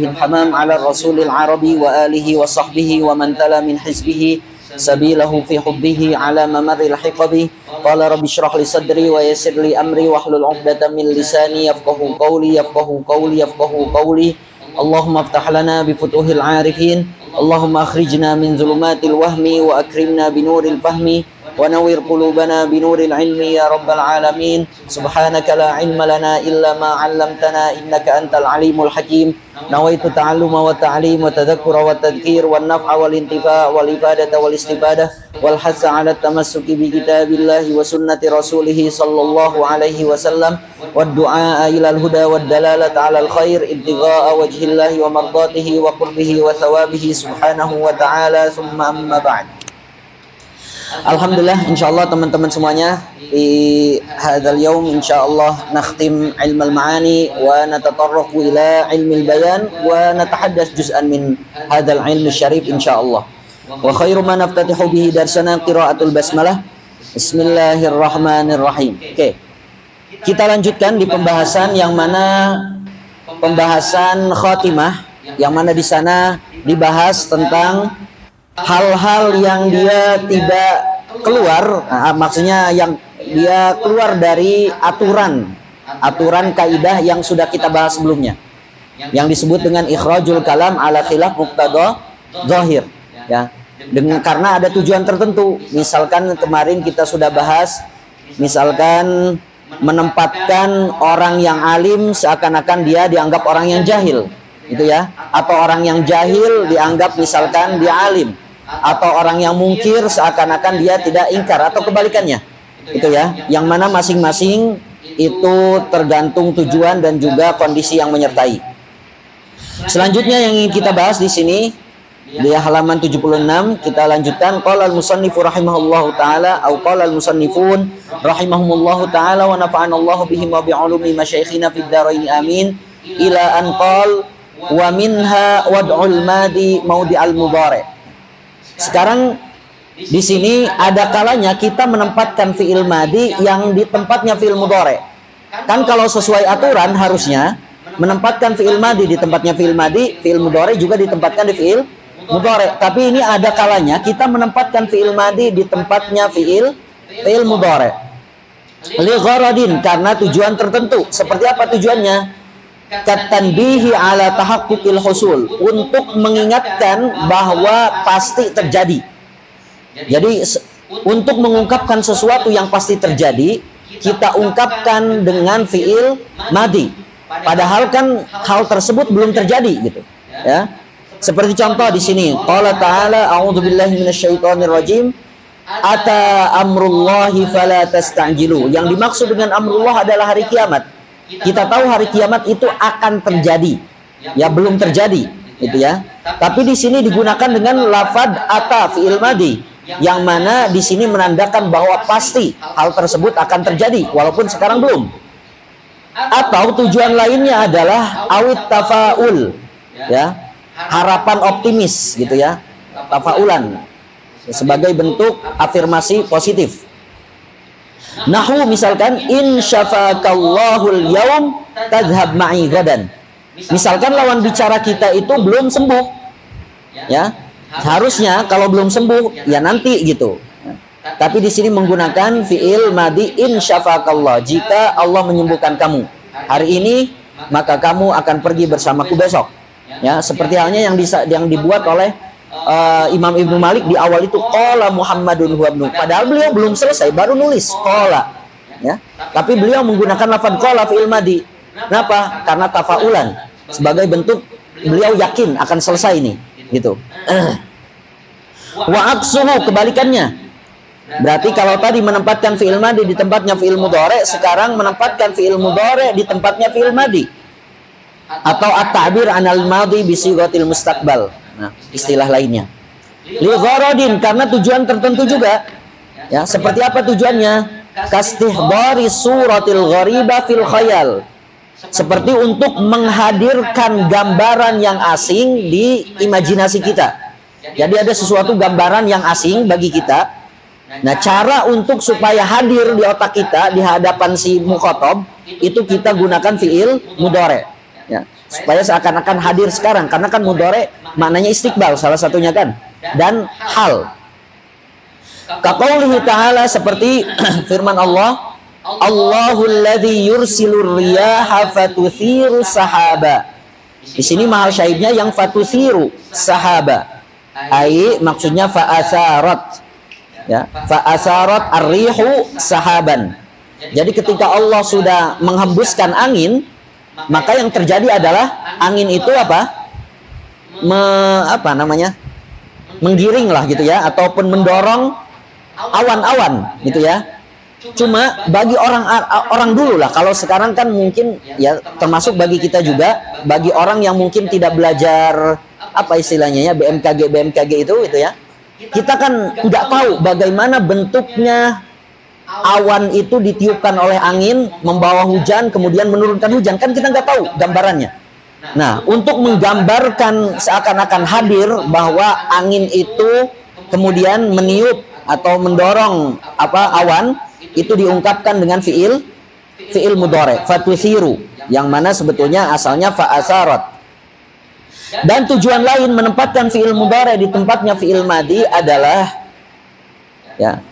الحمام على الرسول العربي وآله وصحبه ومن تلا من حزبه سبيله في حبه على ممر الحقب. قال رب اشرح لي صدري ويسر لي أمري واحلل عقدة من لساني يفقهوا قولي. اللهم افتح لنا بفتوح العارفين، اللهم أخرجنا من ظلمات الوهم وأكرمنا بنور الفهم ونور قلوبنا بنور العلم يا رب العالمين. سبحانك لا علم لنا إلا ما علمتنا إنك أنت العليم الحكيم. نويت التعلم والتعليم والتذكر والتذكير والنفع والانتفاع والإفادة والاستفادة والحث على التمسك بكتاب الله وسنة رسوله صلى الله عليه وسلم والدعاء إلى الهدى والدلالة على الخير ابتغاء وجه الله ومرضاته وقربه وثوابه سبحانه وتعالى. ثم أما بعد. Alhamdulillah, insyaallah teman-teman semuanya, di hadzal yaum insyaallah nakhtim ilmal ma'ani wa natatarraqu ila ilmil bayan wa natahaddas juz'an min hadzal ilmi syarif insyaallah. Wa khairu ma naftatihu bihi darsana qiraatul basmalah. Bismillahirrahmanirrahim. Oke. Kita lanjutkan di pembahasan yang mana pembahasan khatimah, yang mana di sana dibahas tentang hal-hal yang dia tidak keluar, maksudnya yang dia keluar dari aturan kaidah yang sudah kita bahas sebelumnya, yang disebut dengan ikhrajul kalam ala khilaf muqtada zahir, ya, karena ada tujuan tertentu. Misalkan kemarin kita sudah bahas, misalkan menempatkan orang yang alim seakan-akan dia dianggap orang yang jahil, gitu ya, atau orang yang jahil dianggap misalkan dia alim, atau orang yang mungkir seakan-akan dia tidak ingkar, atau kebalikannya, itu ya, yang mana masing-masing itu tergantung tujuan dan juga kondisi yang menyertai. Selanjutnya yang ingin kita bahas di sini di halaman 76, kita lanjutkan. Qala al-musannifu rahimahullahu taala au qala al-musannifun rahimahumullahu taala wa nafa'ana Allahu bihim wa bi'ulumi masyayikhina fid dharain amin ila an qala wa minha wad'ul madi maudhi'al mudhari'. Sekarang di sini ada kalanya kita menempatkan fi'il madi yang di tempatnya fi'il mudhari'. Kan kalau sesuai aturan harusnya menempatkan fi'il madi di tempatnya fi'il madi, fi'il mudhari' juga ditempatkan di fi'il mudhari'. Tapi ini ada kalanya kita menempatkan fi'il madi di tempatnya fi'il mudhari'. Li gharadin, karena tujuan tertentu. Seperti apa tujuannya? Katanbihi ala tahaqquqil husul, untuk mengingatkan bahwa pasti terjadi. Jadi untuk mengungkapkan sesuatu yang pasti terjadi, kita ungkapkan dengan fi'il madi, padahal kan hal tersebut belum terjadi, gitu ya. Seperti contoh di sini, qala ta'ala a'udzubillahi minasyaitonir rajim ata amrullahi fala tasta'jilu. Yang dimaksud dengan amrullah adalah hari kiamat. Kita tahu hari kiamat itu akan terjadi, ya belum terjadi, gitu ya. Tapi di sini digunakan dengan lafad ata fi'il madi, yang mana di sini menandakan bahwa pasti hal tersebut akan terjadi walaupun sekarang belum. Atau tujuan lainnya adalah awit tafaul, ya, harapan optimis, gitu ya, tafaulan sebagai bentuk afirmasi positif. Nahu misalkan in syafakallahul yaum tadhhab ma'i gadan. Misalkan lawan bicara kita itu belum sembuh, ya, harusnya kalau belum sembuh ya nanti, gitu. Tapi di sini menggunakan fi'il madi in syafakallah, jika Allah menyembuhkan kamu hari ini maka kamu akan pergi bersamaku besok, ya, seperti halnya yang dibuat oleh Imam Ibnu Malik di awal itu qala Muhammadun huwa ibnu, padahal beliau belum selesai, baru nulis qala, ya, tapi beliau menggunakan lafaz qala fi'il madi. Kenapa? Karena tafaulan, sebagai bentuk beliau yakin akan selesai ini, gitu. Wa aksuhu, kebalikannya. Berarti kalau tadi menempatkan fi'il madi di tempatnya fi'il mudhari', sekarang menempatkan fi'il mudhari' di tempatnya fi'il madi. Atau at-ta'bir 'anil madi bi sighatil mustaqbal. Nah, istilah lainnya. Li gharadin, karena tujuan tertentu juga. Ya, seperti apa tujuannya? Kastihdari suratil ghariba fil khayal. Seperti untuk menghadirkan gambaran yang asing di imajinasi kita. Jadi ada sesuatu gambaran yang asing bagi kita. Nah, cara untuk supaya hadir di otak kita di hadapan si mukhatab itu kita gunakan fi'il mudhari'. Ya. supaya seakan-akan hadir sekarang, karena kan mudhari maknanya istiqbal salah satunya kan, dan hal. Kaqaulihi ta'ala, seperti firman Allah, Allahul ladzi yursilur riyaha fatuthiru sahaba. Di sini mahal syahidnya yang fatuthiru sahaba. Ai maksudnya fa'asarat. Ya, fa'asarat ar-rihu sahaban. Jadi ketika Allah sudah menghembuskan angin, maka yang terjadi adalah angin itu apa? Menggiring lah gitu ya, ataupun mendorong awan-awan gitu ya. Cuma bagi orang dulu lah, kalau sekarang kan mungkin ya termasuk bagi kita juga, bagi orang yang mungkin tidak belajar apa istilahnya ya, BMKG itu gitu ya. Kita kan nggak tahu bagaimana bentuknya awan itu ditiupkan oleh angin, membawa hujan, kemudian menurunkan hujan, kan kita nggak tahu gambarannya. Nah, untuk menggambarkan seakan-akan hadir bahwa angin itu kemudian meniup atau mendorong awan, itu diungkapkan dengan fiil mudhari, fatuthiru, yang mana sebetulnya asalnya fa'asarat. Dan tujuan lain menempatkan fiil mudhari di tempatnya fiil madi adalah ya,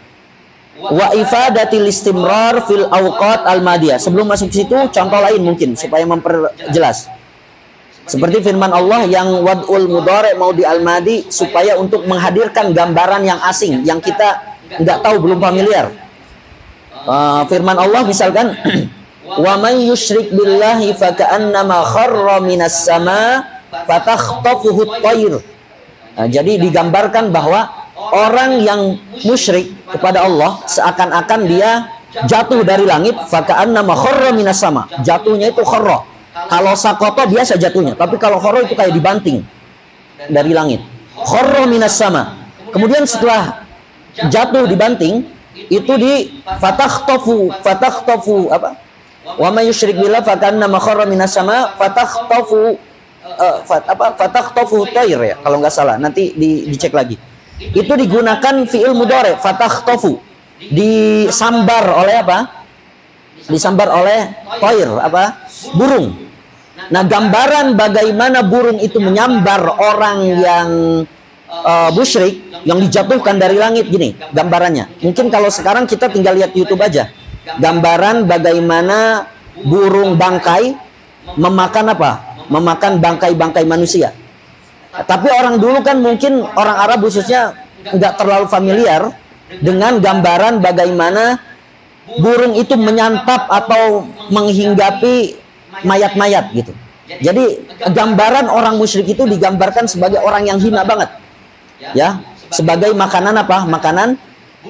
wa ifadatil istimrar fil awqat al madiyah. Sebelum masuk ke situ, contoh lain mungkin supaya memperjelas. Seperti firman Allah yang wad'ul mudhari mau di al madi, supaya untuk menghadirkan gambaran yang asing yang kita nggak tahu, belum familiar. Firman Allah misalkan wa may yusyrik billahi faka'annama kharra minas sama fatakhtafuhu at-tayr. Jadi digambarkan bahwa orang yang musyrik kepada Allah seakan-akan dia jatuh dari langit, faka'annama kharra minas sama. Jatuhnya itu kharra. Kalau sakoto biasa jatuhnya, tapi kalau kharra itu kayak dibanting dari langit. Kharra minas sama. Kemudian setelah jatuh dibanting, itu di fatakhtafu apa? Wa may yusyrik billah faka'annama kharra minas sama fatakhtafu fatakhtafu tayr ya, kalau nggak salah, nanti dicek lagi. Itu digunakan fiil mudhari, fatakhtafu, disambar oleh apa? Disambar oleh tayr, apa? Burung. Nah, gambaran bagaimana burung itu menyambar orang yang musyrik, yang dijatuhkan dari langit, gini gambarannya. Mungkin kalau sekarang kita tinggal lihat YouTube aja, gambaran bagaimana burung bangkai memakan apa? Memakan bangkai-bangkai manusia. Tapi orang dulu kan mungkin orang Arab khususnya nggak terlalu familiar dengan gambaran bagaimana burung itu menyantap atau menghinggapi mayat-mayat gitu. Jadi gambaran orang musyrik itu digambarkan sebagai orang yang hina banget. Ya, sebagai makanan apa? Makanan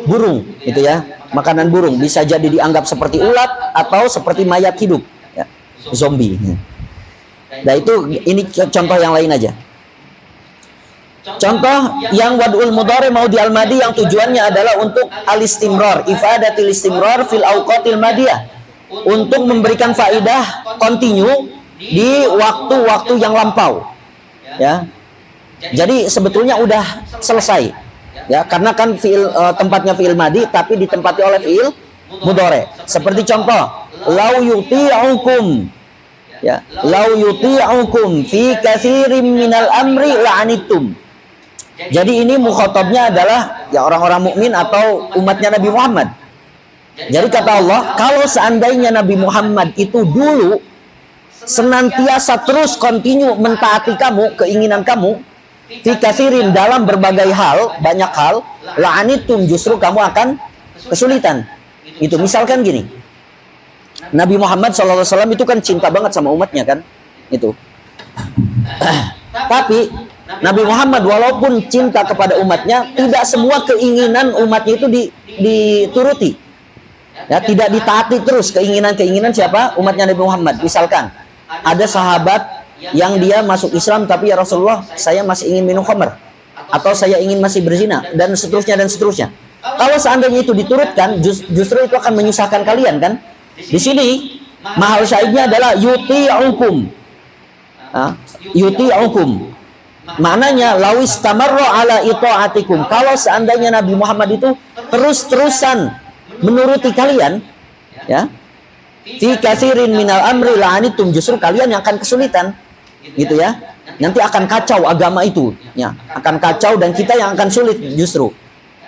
burung gitu ya. Makanan burung bisa jadi dianggap seperti ulat atau seperti mayat hidup ya. Zombie. Nah, itu ini contoh yang lain aja. Contoh yang wad'ul mudhari mau di al-madi yang tujuannya adalah untuk al-istimrar, ifadatil istimrar fil awqatil madiyah, untuk memberikan faidah kontinu di waktu-waktu yang lampau. Ya. Jadi sebetulnya udah selesai. Ya, karena kan tempatnya fiil madi tapi ditempati oleh fiil mudhari. Seperti contoh, lau yuti'ukum. Ya, lau yuti'ukum fi katsirin minal amri la'anittum. Jadi ini mukhatabnya adalah ya orang-orang mukmin atau umatnya Nabi Muhammad. Jadi kata Allah, kalau seandainya Nabi Muhammad itu dulu senantiasa terus kontinu mentaati kamu, keinginan kamu, fi katsirin dalam berbagai hal, banyak hal, la'anittum justru kamu akan kesulitan. Itu misalkan gini. Nabi Muhammad SAW itu kan cinta banget sama umatnya kan, itu. Tapi Nabi Muhammad walaupun cinta kepada umatnya, tidak semua keinginan umatnya itu dituruti. Ya, tidak ditaati terus keinginan-keinginan siapa? Umatnya Nabi Muhammad. Misalkan ada sahabat yang dia masuk Islam tapi ya Rasulullah, saya masih ingin minum khamr, atau saya ingin masih berzina, dan seterusnya dan seterusnya. Kalau seandainya itu diturutkan, justru itu akan menyusahkan kalian kan? Di sini mahal syahidnya adalah yuti'ukum. Yuti'ukum. Maknanya lawis tamarro ala ito'atikum. Kalau seandainya Nabi Muhammad itu terus-terusan menuruti kalian, ya, fi katsirin minal amri la'anitum, justru kalian yang akan kesulitan. gitu ya. Nanti akan kacau agama itu, ya, akan kacau dan kita yang akan sulit justru.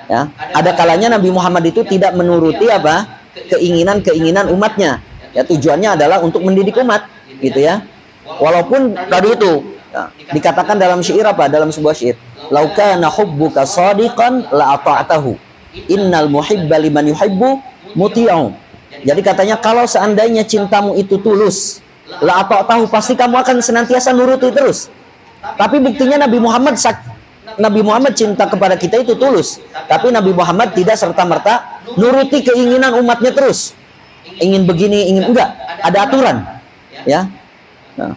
Ya, ada kalanya Nabi Muhammad itu tidak menuruti apa keinginan umatnya. Ya, tujuannya adalah untuk mendidik umat, gitu ya. Walaupun tadi itu ya, dikatakan dalam syair apa? Dalam sebuah syair, "Lau kana hubbuka shadiqan la ata'tahu. Innal muhibba liman yuhibbu muti'u." Jadi katanya kalau seandainya cintamu itu tulus, la ata'tahu, pasti kamu akan senantiasa nuruti terus. Tapi buktinya Nabi Muhammad cinta kepada kita itu tulus, tapi Nabi Muhammad tidak serta-merta nuruti keinginan umatnya terus. Ingin begini, ingin enggak, ada aturan. Ya. Nah,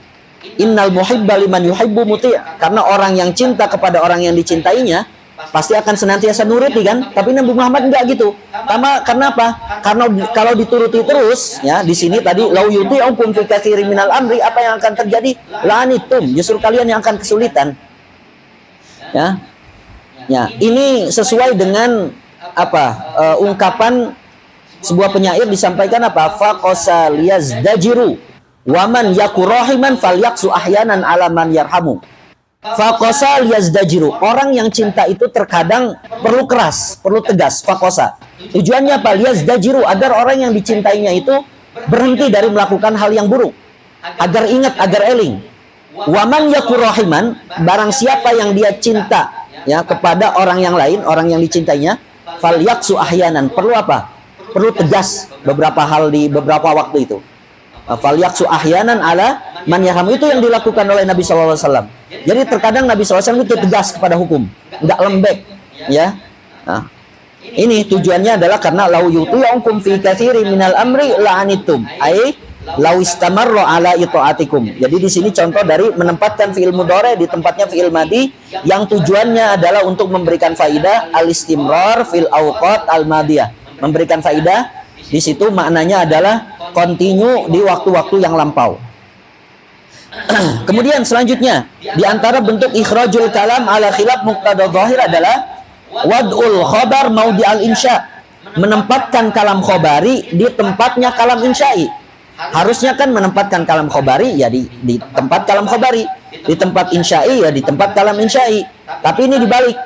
innal muhibba liman yuhibbu muti', karena orang yang cinta kepada orang yang dicintainya pasti akan senantiasa nuruti kan? Tapi Nabi Muhammad enggak gitu. Karena apa? Karena kalau dituruti terus, ya, di sini tadi lau yuti'ukum fi katsirin minal amri, apa yang akan terjadi? La'anitum, justru kalian yang akan kesulitan. Ya. Ya, ini sesuai dengan apa? Ungkapan sebuah penyair disampaikan apa? Faqasa liyazdajiru waman yakurahiman falyaksu ahyanan alaman yarhamu. Faqasa liyazdajiru, orang yang cinta itu terkadang perlu keras, perlu tegas. Faqasa, tujuannya apa? Liyazdajiru, agar orang yang dicintainya itu berhenti dari melakukan hal yang buruk, agar ingat, agar eling. Waman yakurahiman, barang siapa yang dia cinta ya kepada orang yang lain, orang yang dicintainya, falyaksu ahyanan, perlu apa? Perlu tegas beberapa hal di beberapa waktu itu. Falyaksu ahyanan ala man yarhamu, itu yang dilakukan oleh Nabi SAW. Jadi terkadang Nabi SAW itu tegas kepada hukum, nggak lembek, ya. Nah, ini tujuannya adalah karena lau yuti'ukum fi katsirin minal amri la'anitum, ai lau istamarra ala itaatikum. Jadi di sini contoh dari menempatkan fi'il mudhari di tempatnya fi'il madhi yang tujuannya adalah untuk memberikan faidah al-istimrar fil awqat al-madiyah. Memberikan faidah di situ maknanya adalah continue di waktu-waktu yang lampau. Kemudian selanjutnya di antara bentuk ikhrajul kalam ala khilaf muqtada dhahir adalah wad'ul khabar maudi al-insya, menempatkan kalam khobari di tempatnya kalam insya'i. Harusnya kan menempatkan kalam khobari ya di tempat kalam khobari, di tempat insya'i ya di tempat kalam insya'i. Tapi ini dibalik.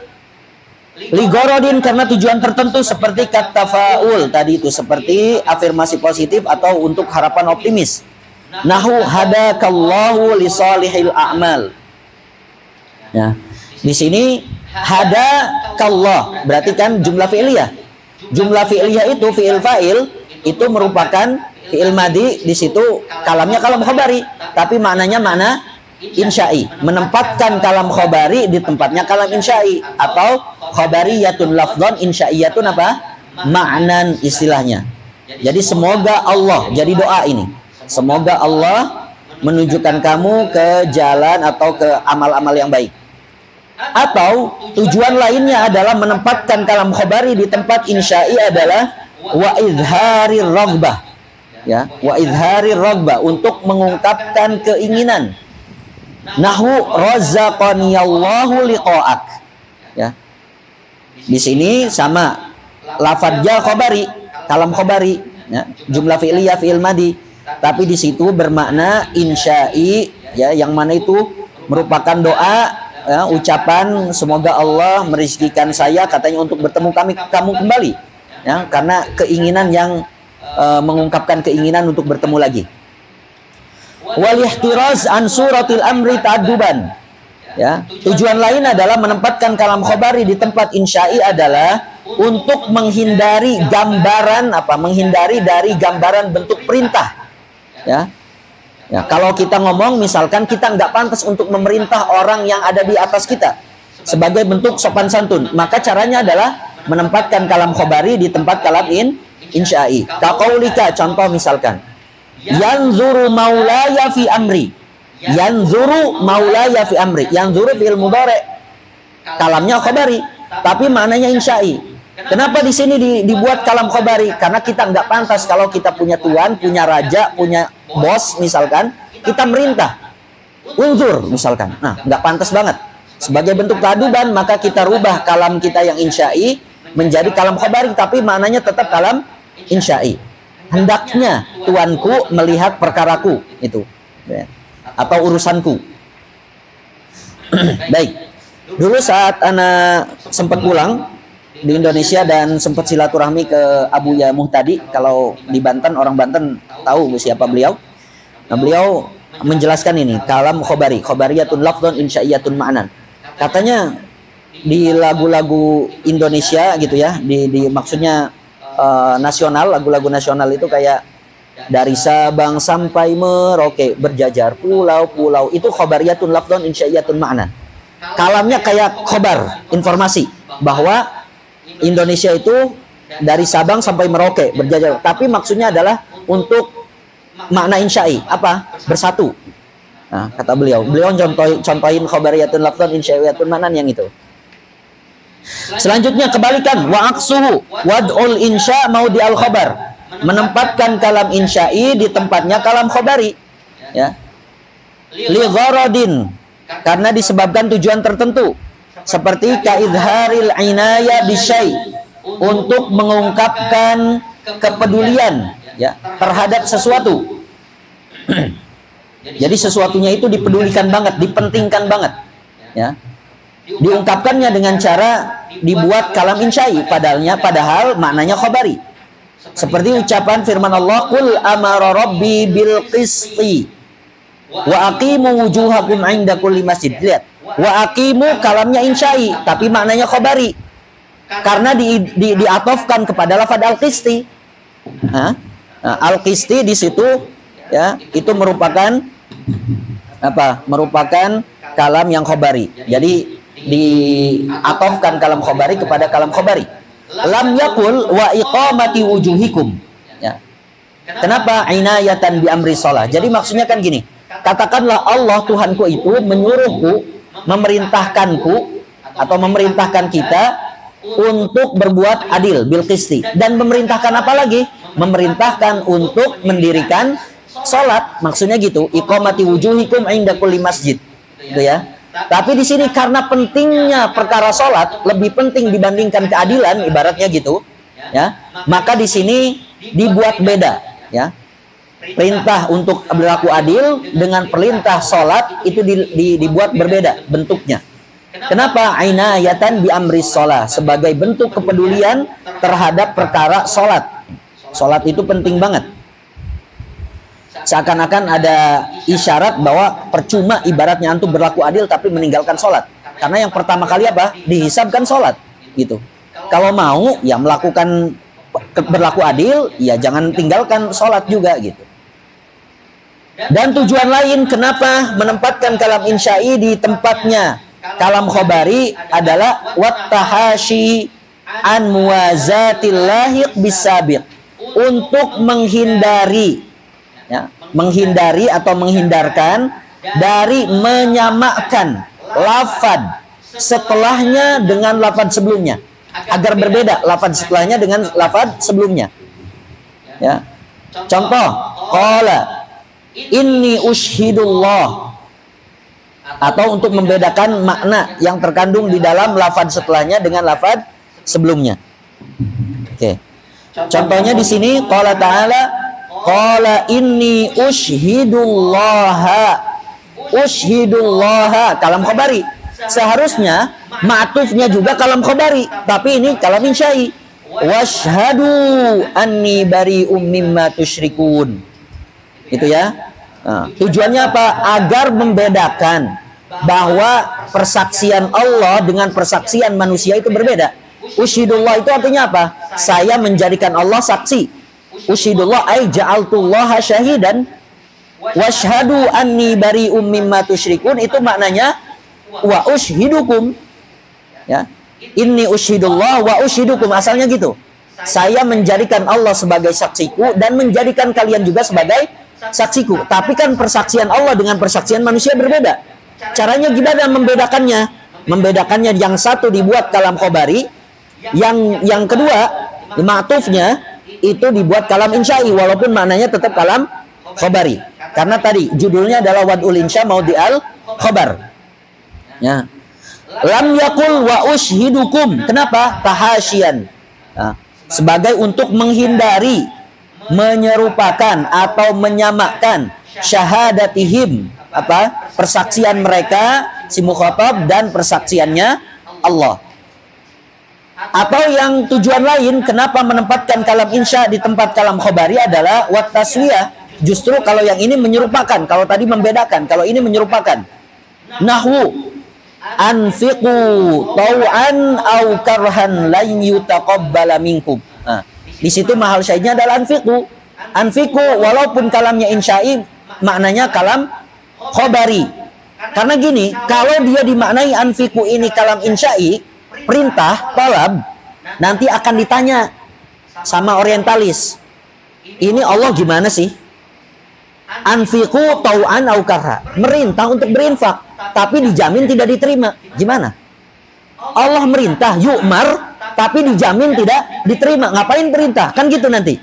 Ligorodin, karena tujuan tertentu seperti katafaul tadi itu, seperti afirmasi positif atau untuk harapan optimis. Nahu hadakallahu li salihil a'mal. Ya. Di sini hadakallah berarti kan jumlah fi'liyah. Jumlah fi'liyah itu fi'il fa'il itu merupakan fi'il madhi, di situ kalamnya kalam khobari, tapi maknanya makna insya'i, menempatkan kalam khobari di tempatnya kalam insya'i, atau khobariyatun lafdhan insya'iyatun apa? Ma'nan istilahnya. Jadi semoga Allah, jadi doa ini, semoga Allah menunjukkan kamu ke jalan atau ke amal-amal yang baik. Atau tujuan lainnya adalah menempatkan kalam khobari di tempat insya'i adalah wa idharir raghbah, ya, wa idharir raghbah, untuk mengungkapkan keinginan. Nahu razaqaniyallahu liqa'ak, ya. Di sini sama lafadznya khobari, kalam khobari, ya, jumlah fi'liyah fi'il madhi, tapi di situ bermakna insya'i, ya, yang mana itu merupakan doa, ya, ucapan semoga Allah merizkikan saya katanya untuk bertemu kamu kembali, ya, karena keinginan yang mengungkapkan keinginan untuk bertemu lagi. Wal ihtiraz an suratil amri ta'adduban, ya, tujuan lain adalah menempatkan kalam khobari di tempat insya'i adalah untuk menghindari gambaran apa? Menghindari dari gambaran bentuk perintah, ya. Ya, kalau kita ngomong misalkan kita nggak pantas untuk memerintah orang yang ada di atas kita sebagai bentuk sopan santun, maka caranya adalah menempatkan kalam khobari di tempat kalam insya'i. Kaqaulika, contoh misalkan, yanzuru maulaya fi amri. Yanzuru maulaya fi amri. Yanzuru fi'il mudhari, kalamnya khobari, tapi maknanya insya'i. Kenapa di sini dibuat kalam khobari? Karena kita nggak pantas kalau kita punya tuan, punya raja, punya bos misalkan, kita merintah. Unzur misalkan. Nah, nggak pantas banget. Sebagai bentuk keaduban, maka kita rubah kalam kita yang insya'i menjadi kalam khobari, tapi maknanya tetap kalam insya'i. Hendaknya tuanku melihat perkaraku itu, ya, atau urusanku. Baik. Dulu saat ana sempat pulang di Indonesia dan sempat silaturahmi ke Abu Ya Muhtadi, kalau di Banten, orang Banten tahu siapa beliau. Nah, beliau menjelaskan ini, kalam khobari, khobariyatun lafdhun insya'iyatun ma'nan. Katanya di lagu-lagu Indonesia gitu ya, di maksudnya nasional, lagu-lagu nasional itu kayak dari Sabang sampai Merauke berjajar pulau-pulau, itu khobariyatun lafdhun insya'iyatun ma'nan. Kalamnya kayak khobar, informasi bahwa Indonesia itu dari Sabang sampai Merauke berjajar, tapi maksudnya adalah untuk makna insya'i, apa? Bersatu. Nah, kata beliau contohin khobariyatun lafdhun insya'iyatun ma'nan yang itu. Selanjutnya kebalikan, wa aksuhu wad'ul insya' maudi al khobar, menempatkan kalam insya'i di tempatnya kalam khobari, ya, li gharadin, karena disebabkan tujuan tertentu, seperti kaidharil inaya bisyai, untuk mengungkapkan kepedulian, ya, terhadap sesuatu. Jadi sesuatunya itu dipedulikan banget, dipentingkan banget, ya. Diungkapkannya dengan cara dibuat kalam insya'i, padahal maknanya khobari. Seperti ucapan firman Allah, qul amara rabbi bil qisti wa aqimu wujuhakum 'inda kulli masjid. Lihat, wa aqimu kalamnya insya'i tapi maknanya khobari, karena diatofkan kepada lafaz al-qisti. Nah, al-qisti di situ, ya, itu merupakan apa? Merupakan kalam yang khobari. Jadi diatofkan kalam khobari kepada kalam khobari. Lam yakul wa iqamati wujuhikum, ya. Kenapa? Inayatan bi amri shalah. Jadi maksudnya kan gini, katakanlah Allah Tuhanku itu menyuruhku, memerintahkanku atau memerintahkan kita untuk berbuat adil bil qisti, dan memerintahkan apa lagi? Memerintahkan untuk mendirikan salat. Maksudnya gitu, iqamati wujuhikum inda kulli masjid, gitu ya. Tapi di sini karena pentingnya perkara sholat lebih penting dibandingkan keadilan, ibaratnya gitu, ya. Maka di sini dibuat beda, ya. Perintah untuk berlaku adil dengan perintah sholat itu dibuat berbeda bentuknya. Kenapa? Inayatan bi amri sholat, sebagai bentuk kepedulian terhadap perkara sholat. Sholat itu penting banget. Seakan-akan ada isyarat bahwa percuma ibaratnya antum berlaku adil tapi meninggalkan sholat. Karena yang pertama kali apa? Dihisabkan sholat, gitu. Kalau mau ya melakukan berlaku adil, ya jangan tinggalkan sholat juga, gitu. Dan tujuan lain kenapa menempatkan kalam insya'i di tempatnya kalam khobari adalah wattahashi an muwazatil lahiq bisabiq, untuk menghindari, ya, menghindari atau menghindarkan dari menyamakan lafad setelahnya dengan lafad sebelumnya, agar berbeda lafad setelahnya dengan lafad sebelumnya, ya. Contoh, qala inni ushhidullah, atau untuk membedakan makna yang terkandung di dalam lafad setelahnya dengan lafad sebelumnya. Oke. Contohnya di sini qala ta'ala, qala inni ushhidullaha kalam khobari. Seharusnya ma'tufnya juga kalam khobari, tapi ini kalam insya'i. Washhadu anni bari'um mimma tusyrikun. Itu ya. Nah, tujuannya apa? Agar membedakan bahwa persaksian Allah dengan persaksian manusia itu berbeda. Ushhidullah itu artinya apa? Saya menjadikan Allah saksi. Ushhidullah ay ja'altullaha syahidan. Washhadu anni bari'um mimma tusyrikun, itu maknanya wa ushhidukum, ya. Inni ushhidullah wa ushhidukum, asalnya gitu. Saya menjadikan Allah sebagai saksiku dan menjadikan kalian juga sebagai saksiku. Tapi kan persaksian Allah dengan persaksian manusia berbeda. Caranya gimana membedakannya? Membedakannya, yang satu dibuat kalam khobari, yang kedua ma'tufnya itu dibuat kalam insya'i, walaupun maknanya tetap kalam khobari. Karena tadi judulnya adalah wad'ul insya maudi al khobar, ya. Lam yakul wa ushhidukum. Kenapa? Tahasyian, nah, sebagai untuk menghindari, menyerupakan atau menyamakan syahadatihim, apa? Persaksian mereka si mukhatab dan persaksiannya Allah. Atau yang tujuan lain kenapa menempatkan kalam insya di tempat kalam khobari adalah wat taswiyah. Justru kalau yang ini menyerupakan, kalau tadi membedakan, kalau ini menyerupakan. Nahwu anfiqu tau'an au karhan lan yutaqabbala minkum. Nah, di situ mahal syahidnya adalah anfiqu. Anfiqu walaupun kalamnya insya'i maknanya kalam khobari. Karena gini, kalau dia dimaknai anfiqu ini kalam insya'i, perintah, talab, nanti akan ditanya sama orientalis. Ini Allah gimana sih? Anfiqu tau'an au karha. Merintah untuk berinfak, tapi dijamin tidak diterima. Gimana? Allah merintah, yu'mar, tapi dijamin tidak diterima. Ngapain perintah? Kan gitu nanti.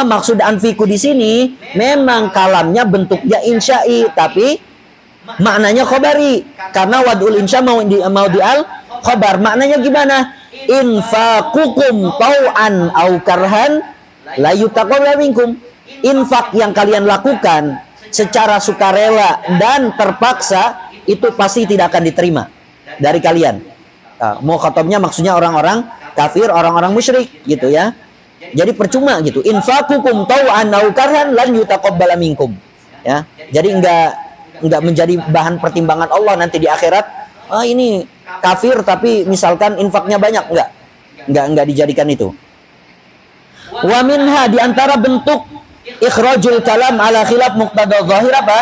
Maksud anfiqu di sini memang kalamnya bentuknya insya'i, tapi maknanya khobari. Karena wad'ul insya mau di al khobar. Maknanya gimana? Infaqukum tau'an au karhan la yutaqabbal minkum. Infak yang kalian lakukan secara sukarela dan terpaksa itu pasti tidak akan diterima dari kalian. Mukhatabnya maksudnya orang-orang kafir, orang-orang musyrik gitu ya. Jadi percuma gitu. Infaqukum tau'an au karhan lan yutaqabbal minkum. Ya. Jadi enggak menjadi bahan pertimbangan Allah nanti di akhirat. Ini kafir tapi misalkan infaknya banyak, enggak dijadikan itu. Wa minha, di antara bentuk ikhrajul kalam ala khilaf muqtada zahir apa?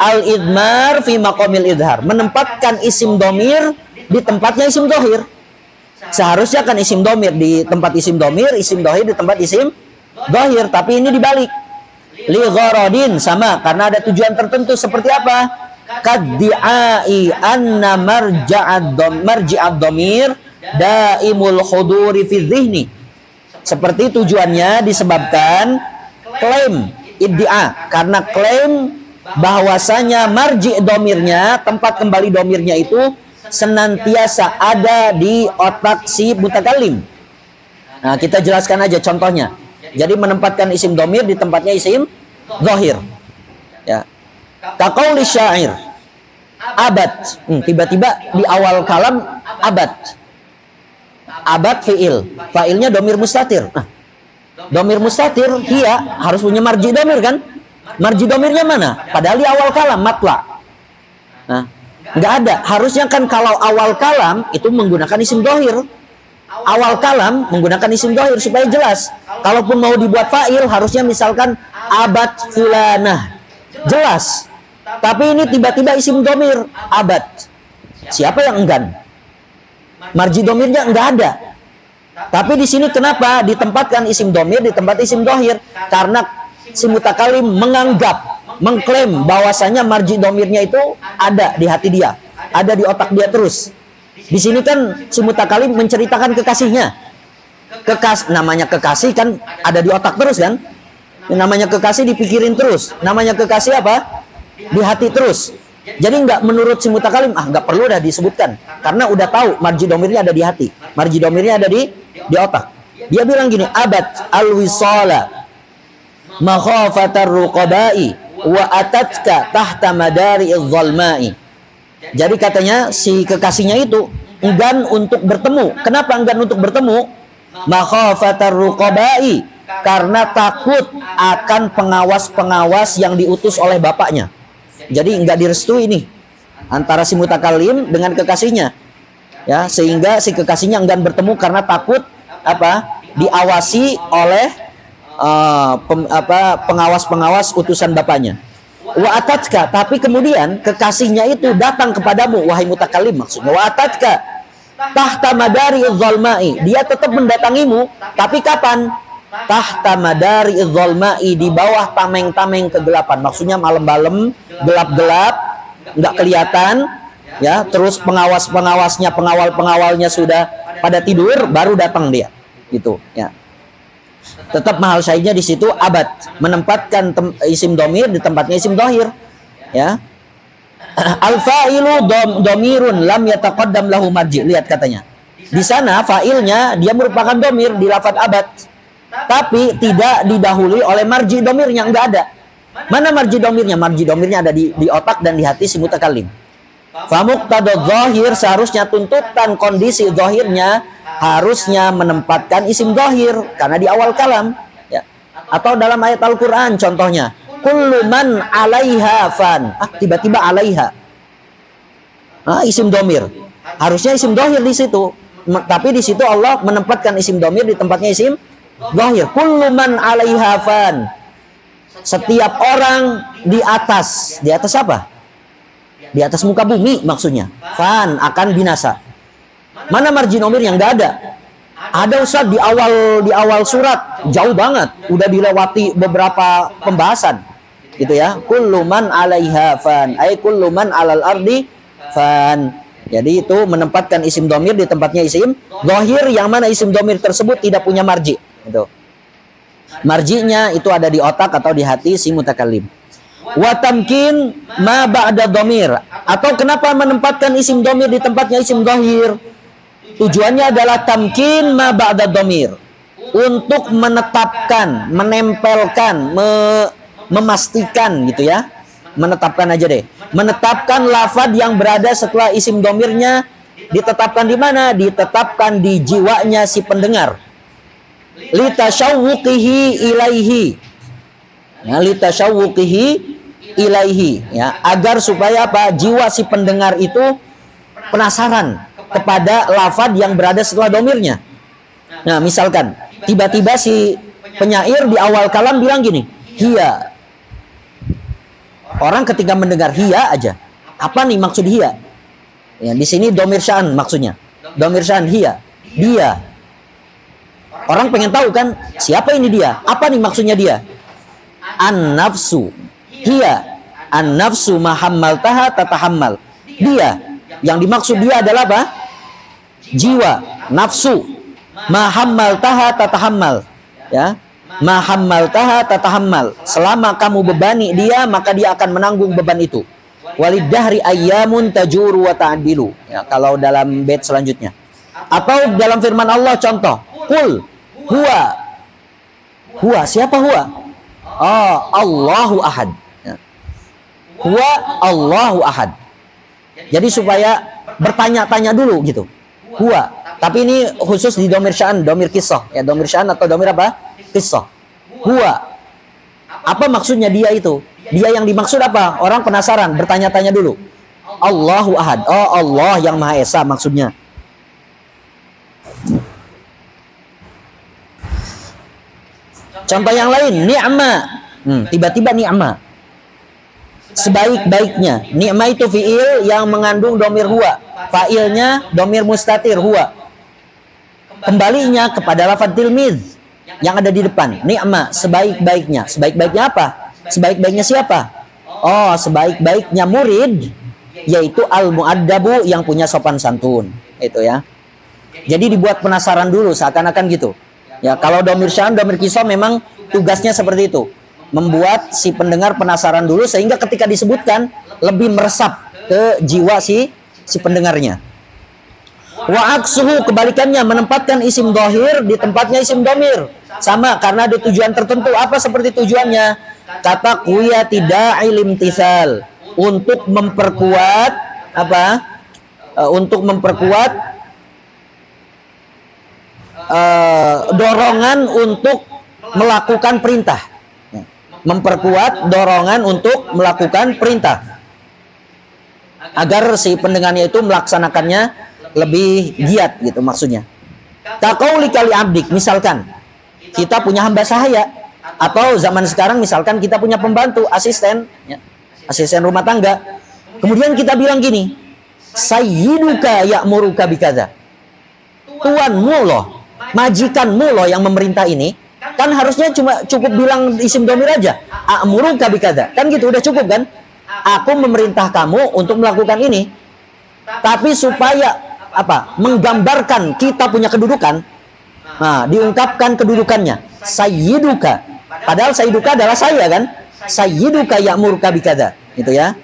Al-idmar fi maqamil idhar. Menempatkan isim domir di tempatnya isim dohir. Seharusnya kan isim domir di tempat isim domir, isim dohir di tempat isim dohir. Tapi ini dibalik. Li gharadin, sama karena ada tujuan tertentu. Seperti apa? Kaddi'ai anna marji'ad domir daimul khuduri fi dhihni. Seperti tujuannya disebabkan klaim iddia, karena klaim bahwasanya marji domirnya, tempat kembali domirnya itu senantiasa ada di otak si mutakallim. Nah, kita jelaskan aja contohnya. Jadi menempatkan isim domir di tempatnya isim zahir. Ya. Kaqauli syair abad. Tiba-tiba di awal kalam abad. Abad fi'il. Fa'ilnya domir mustatir. Domir mustatir, hiya, harus punya marji domir kan? Marji domirnya mana? Padahal di awal kalam, matla. Nah, nggak ada. Harusnya kan kalau awal kalam itu menggunakan isim dohir. Awal kalam menggunakan isim dohir supaya jelas. Kalaupun mau dibuat fa'il, harusnya misalkan abad fulanah. Jelas. Tapi ini tiba-tiba isim domir, abad. Siapa yang enggan? Marji domirnya nggak ada. Tapi di sini kenapa ditempatkan isim domir di tempat isim dohir? Karena si mutakalim menganggap, mengklaim bahwasanya marji domirnya itu ada di hati dia, ada di otak dia terus. Di sini kan si mutakalim menceritakan kekasihnya. Namanya kekasih kan ada di otak terus kan? Namanya kekasih dipikirin terus. Namanya kekasih apa? Di hati terus. Jadi nggak menurut si mutakalim, nggak perlu dah disebutkan. Karena udah tahu marji domirnya ada di hati. Marji domirnya ada di otak. Dia bilang gini, abad al-wisala makhafatar ruqabai wa atatka tahta madari az-zalmai. Jadi katanya si kekasihnya itu enggan untuk bertemu. Kenapa enggan untuk bertemu? Makhafatar ruqabai, karena takut akan pengawas-pengawas yang diutus oleh bapaknya. Jadi enggak direstui nih antara si mutakallim dengan kekasihnya. Ya, sehingga si kekasihnya enggan bertemu karena takut apa? Diawasi oleh pengawas-pengawas utusan bapaknya. Wa atatka, tapi kemudian kekasihnya itu datang kepadamu wahai mutakallim, maksudnya wa atatka tahta madari az-zalmai, dia tetap mendatangimu, tapi kapan? Tahta madari az-zalmai, di bawah tameng-tameng kegelapan, maksudnya malam-malam gelap-gelap nggak kelihatan ya, terus pengawas-pengawasnya, pengawal-pengawalnya sudah pada tidur, baru datang dia gitu ya. Tetap mahal syahidnya di situ abad, menempatkan isim domir di tempatnya isim dohir ya. Al-fa'ilu domirun lam yataqaddam lahu marji. Lihat katanya di sana fa'ilnya dia merupakan domir di lafadz abad, tapi tidak didahului oleh marji domirnya, enggak ada. Mana marji domirnya? Marji domirnya ada di otak dan di hati si mutakallim. Famuqtadadz zahir, seharusnya tuntutan kondisi zahirnya harusnya menempatkan isim zahir karena di awal kalam, ya. Atau dalam ayat Al-Qur'an contohnya, kullu man 'alaiha fan. Tiba-tiba 'alaiha. Isim domir. Harusnya isim zahir di situ. Tapi di situ Allah menempatkan isim domir di tempatnya isim zahir. Kullu man 'alaiha fan. Setiap orang di atas apa? Di atas muka bumi maksudnya. Fan, akan binasa. Mana marji nomir yang nggak ada? Ada Ustaz di awal surat, jauh banget, udah dilewati beberapa pembahasan. Gitu ya. Kullu man 'alaiha fan, ay kullu man 'alal ardi fan. Jadi itu menempatkan isim domir di tempatnya isim zahir yang mana isim domir tersebut tidak punya marji. Gitu. Marjinya itu ada di otak atau di hati si mutakallim. Wa tamkin ma ba'da dhamir, atau kenapa menempatkan isim dhamir di tempatnya isim zahir? Tujuannya adalah tamkin ma ba'da dhamir, untuk menetapkan, menempelkan, memastikan gitu ya. Menetapkan aja deh. Menetapkan lafaz yang berada setelah isim dhamirnya ditetapkan di mana? Ditetapkan di jiwanya si pendengar. Litasyawwuqihi ilaihi. Ya, litasyawwuqihi ilaihi, ya, agar supaya apa? Jiwa si pendengar itu penasaran kepada lafaz yang berada setelah domirnya. Nah, misalkan tiba-tiba si penyair di awal kalam bilang gini, hiya. Orang ketika mendengar hiya aja, apa nih maksud hiya? Ya, di sini domir sya'an maksudnya. Domir sya'an hiya, dia. Orang pengen tahu kan, siapa ini dia? Apa nih maksudnya dia? An-nafsu. Hiya. An-nafsu mahammaltaha tatahammal. Dia. Yang dimaksud dia adalah apa? Jiwa. Nafsu. Mahammaltaha tatahammal. Ya. Mahammaltaha tatahammal. Selama kamu bebani dia, maka dia akan menanggung beban itu. Walidahri ayyamun tajuru wa ta'dilu. Ya, kalau dalam bait selanjutnya. Atau dalam firman Allah contoh. Qul huwa, siapa huwa? Allahu ahad. Huwa Allahu ahad. Jadi supaya bertanya-tanya dulu gitu. Huwa. Tapi ini khusus di domir sya'an, domir kisah. Ya, domir sya'an atau domir apa? Kisah. Huwa. Apa maksudnya dia itu? Dia yang dimaksud apa? Orang penasaran, bertanya-tanya dulu. Allahu ahad. Oh, Allah yang Maha Esa maksudnya. Contoh yang lain, ni'ma. Tiba-tiba ni'ma. Sebaik-baiknya. Ni'ma itu fi'il yang mengandung domir huwa. Fa'ilnya domir mustatir huwa. Kembalinya kepada lafaz tilmiz yang ada di depan. Ni'ma, sebaik-baiknya. Sebaik-baiknya apa? Sebaik-baiknya siapa? Oh, sebaik-baiknya murid, yaitu al-mu'addabu yang punya sopan santun. Itu ya. Jadi dibuat penasaran dulu, seakan-akan gitu. Ya, kalau domir sya'an, domir kisah memang tugasnya seperti itu. Membuat si pendengar penasaran dulu sehingga ketika disebutkan lebih meresap ke jiwa si pendengarnya. Wa aksuhu, kebalikannya, menempatkan isim dhahir di tempatnya isim domir. Sama, karena ada tujuan tertentu. Apa seperti tujuannya? Kata kuya tidak ilimtisal, untuk memperkuat apa? Untuk memperkuat dorongan untuk melakukan perintah. Memperkuat dorongan untuk melakukan perintah agar si pendengarnya itu melaksanakannya lebih giat gitu maksudnya. Kaqauli kali abdik, misalkan kita punya hamba sahaya, atau zaman sekarang misalkan kita punya pembantu, asisten ya, asisten rumah tangga. Kemudian kita bilang gini, sayyiduka ya'muruka bikadza. Tuanmu loh, majikanmu loh yang memerintah ini. Kan harusnya cukup bilang isim domir aja. A'muruka bikadza. Kan gitu udah cukup kan? Aku memerintah kamu untuk melakukan ini. Tapi supaya apa? Menggambarkan kita punya kedudukan. Nah, diungkapkan kedudukannya. Sayyiduka. Padahal sayyiduka adalah saya kan? Sayyiduka ya'muruka bikadza. Gitu ya.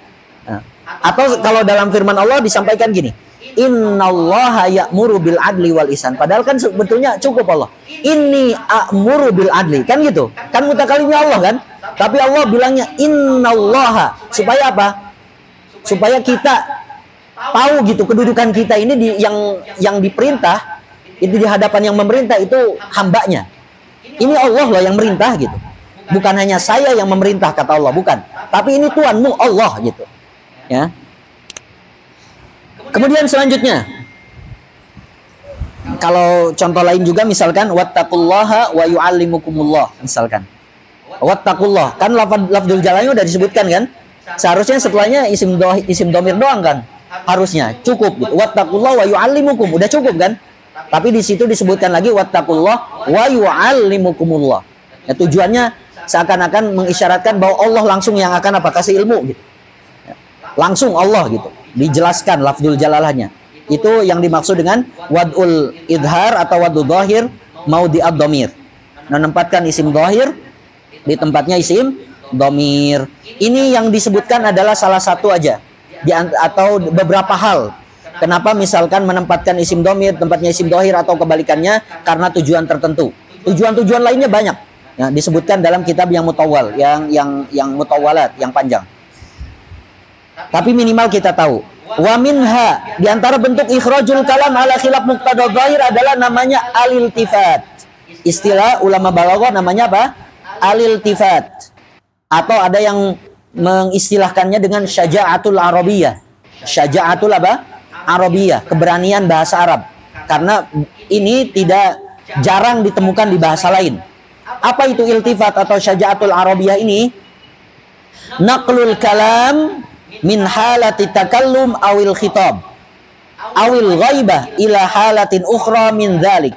Nah, atau kalau dalam firman Allah disampaikan gini. Innallaha ya'muru bil adli wal ihsan. Padahal kan sebetulnya cukup Allah. Inni a'muru bil adli. Kan gitu. Kan mutakalimnya Allah kan? Tapi Allah bilangnya innallaha. Supaya apa? Supaya kita tahu gitu kedudukan kita ini yang diperintah itu di hadapan yang memerintah itu hambanya. Ini Allah loh yang merintah gitu. Bukan hanya saya yang memerintah kata Allah, bukan. Tapi ini Tuhanmu Allah gitu. Ya. Kemudian selanjutnya, kalau contoh lain juga misalkan wattaqullaha wa yu'allimukumullah misalkan. Wattaqullah kan lafdzul jalalnya udah disebutkan kan? Seharusnya setelahnya isim domir doang kan? Harusnya cukup gitu. Wattaqullah wa yu'allimukum udah cukup kan? Tapi di situ disebutkan lagi wattaqullah wa yu'allimukumullah. Ya, tujuannya seakan-akan mengisyaratkan bahwa Allah langsung yang akan apa kasih ilmu gitu. Ya, langsung Allah gitu. Dijelaskan lafdzul jalalahnya. Itu yang dimaksud dengan wad'ul idhar atau wad'ul dhahir maudhi'ad dhamir. Menempatkan isim dhahir di tempatnya isim dhamir. Ini yang disebutkan adalah salah satu aja atau beberapa hal. Kenapa misalkan menempatkan isim dhamir tempatnya isim dhahir atau kebalikannya karena tujuan tertentu. Tujuan-tujuan lainnya banyak. Ya, disebutkan dalam kitab yang mutawwal, yang mutawwalat, yang panjang. Tapi minimal kita tahu. Wa minha di antara bentuk ikhrajul kalam ala khilaf muqtada dhahir adalah namanya al-iltifat. Istilah ulama balaghah namanya apa? Al-iltifat. Atau ada yang mengistilahkannya dengan syaja'atul arabiyah. Syaja'atul apa? Arabiyah, keberanian bahasa Arab. Karena ini tidak jarang ditemukan di bahasa lain. Apa itu iltifat atau syaja'atul arabiyah ini? Naqlul kalam min halati takallum awil khitab awil ghaibah ila halatin ukhra min dhalik.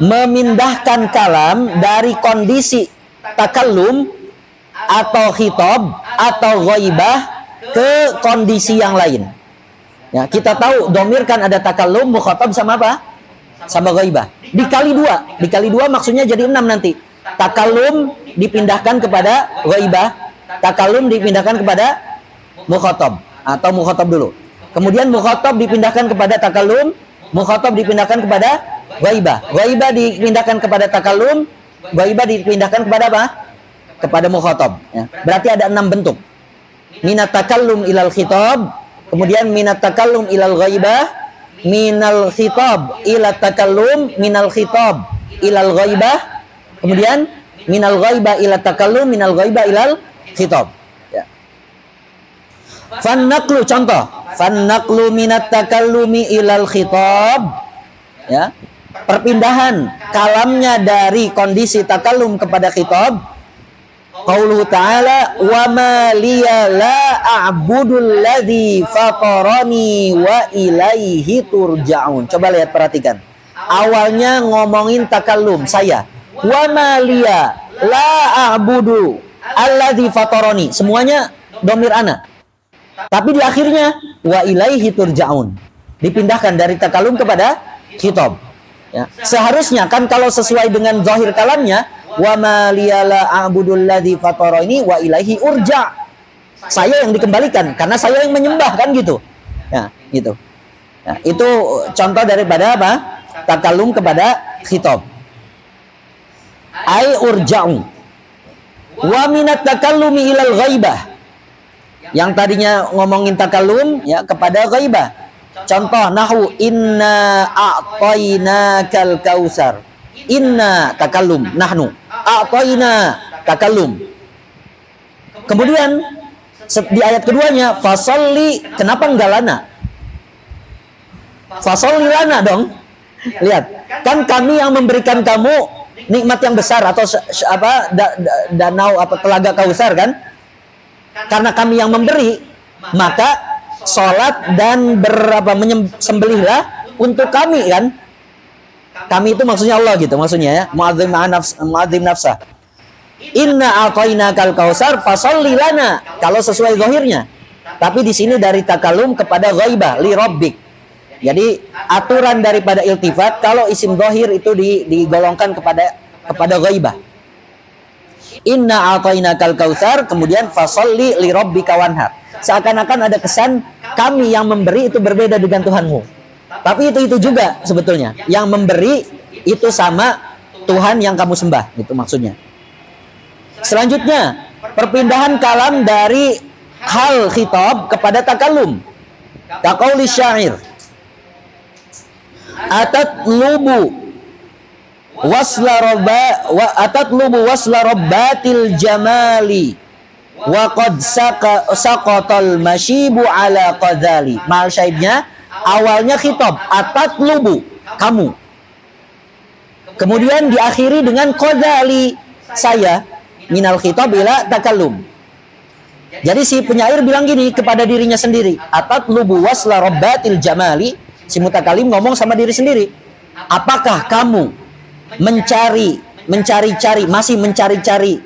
Memindahkan kalam dari kondisi takallum atau khitab atau ghaibah ke kondisi yang lain. Ya, kita tahu domir kan ada takallum, mukhatab sama apa? Sama ghaibah. Dikali dua maksudnya jadi 6 nanti. Takallum dipindahkan kepada ghaibah, takallum dipindahkan kepada mukhatab atau mukhatab dulu. Kemudian mukhatab dipindahkan kepada takallum, mukhatab dipindahkan kepada ghaibah. Ghaibah dipindahkan kepada takallum, ghaibah dipindahkan kepada apa? Kepada mukhatab. Ya. Berarti ada 6 bentuk. Minat takallum ilal khitab, kemudian minat takallum ilal ghaibah, minal khitab ila takallum, minal khitab ilal ghaibah, kemudian minal ghaibah ila takallum, minal ghaibah ilal khitab. Ya. Fannaqlu contoh, fannaqlu minat takallumi ilal khitab. Ya. Perpindahan kalamnya dari kondisi takallum kepada khitab. Qauluhu ta'ala wa ma liya la a'budul ladzi fatarani wa ilaihi turja'un. Coba lihat perhatikan. Awalnya ngomongin takallum saya. Wa ma liya la a'budu alladzi fatarani. Semuanya dhamir ana. Tapi di akhirnya wa ilaihi turja'un. Dipindahkan dari takallum kepada khitab. Ya. Seharusnya kan kalau sesuai dengan zahir kalamnya wa ma liyala a'budul ladzi fatarani wa ilaihi urja. Saya yang dikembalikan karena saya yang menyembah kan gitu. Ya, gitu. Ya, itu contoh daripada apa? Takallum kepada khitab. Ai urja'u. Wa minat takallumi ilal ghaibah. Yang tadinya ngomongin takallum ya kepada ghaibah. Contoh nahwu inna a'tainakal kausar. Inna takallum nahnu a'tayna takallum. Kemudian di ayat keduanya fasalli, kenapa enggak lana? Fasalli lana dong. Lihat, kan kami yang memberikan kamu nikmat yang besar atau danau apa telaga Kausar kan? Karena kami yang memberi, maka sholat dan sembelihlah untuk kami kan? Kami itu maksudnya Allah gitu maksudnya ya. Mu'adzim nafsa. Inna a'tainakal kausar fasalli lana. Kalau sesuai zahirnya. Tapi di sini dari takallum kepada ghaibah li rabbik. Jadi aturan daripada iltifat kalau isim zahir itu digolongkan kepada ghaibah. Inna a'tainakal kausar kemudian fasalli li rabbika wanhar. Seakan-akan ada kesan kami yang memberi itu berbeda dengan Tuhanmu. Tapi itu juga sebetulnya. Yang memberi itu sama Tuhan yang kamu sembah. Itu maksudnya. Selanjutnya, perpindahan kalam dari hal khitab kepada takallum. Kaqauli syair, atatlubu wasla rabbatil jamali wa qad saqatal masyibu ala qadhali. Mahal syahidnya, awalnya khitab atatlubu, kamu, kemudian diakhiri dengan qadhali, saya, minal khitab ila takallum. Jadi si penyair bilang gini kepada dirinya sendiri, atatlubu wasla rabbatil jamali. Si mutakalim ngomong sama diri sendiri, apakah kamu mencari-cari, masih mencari-cari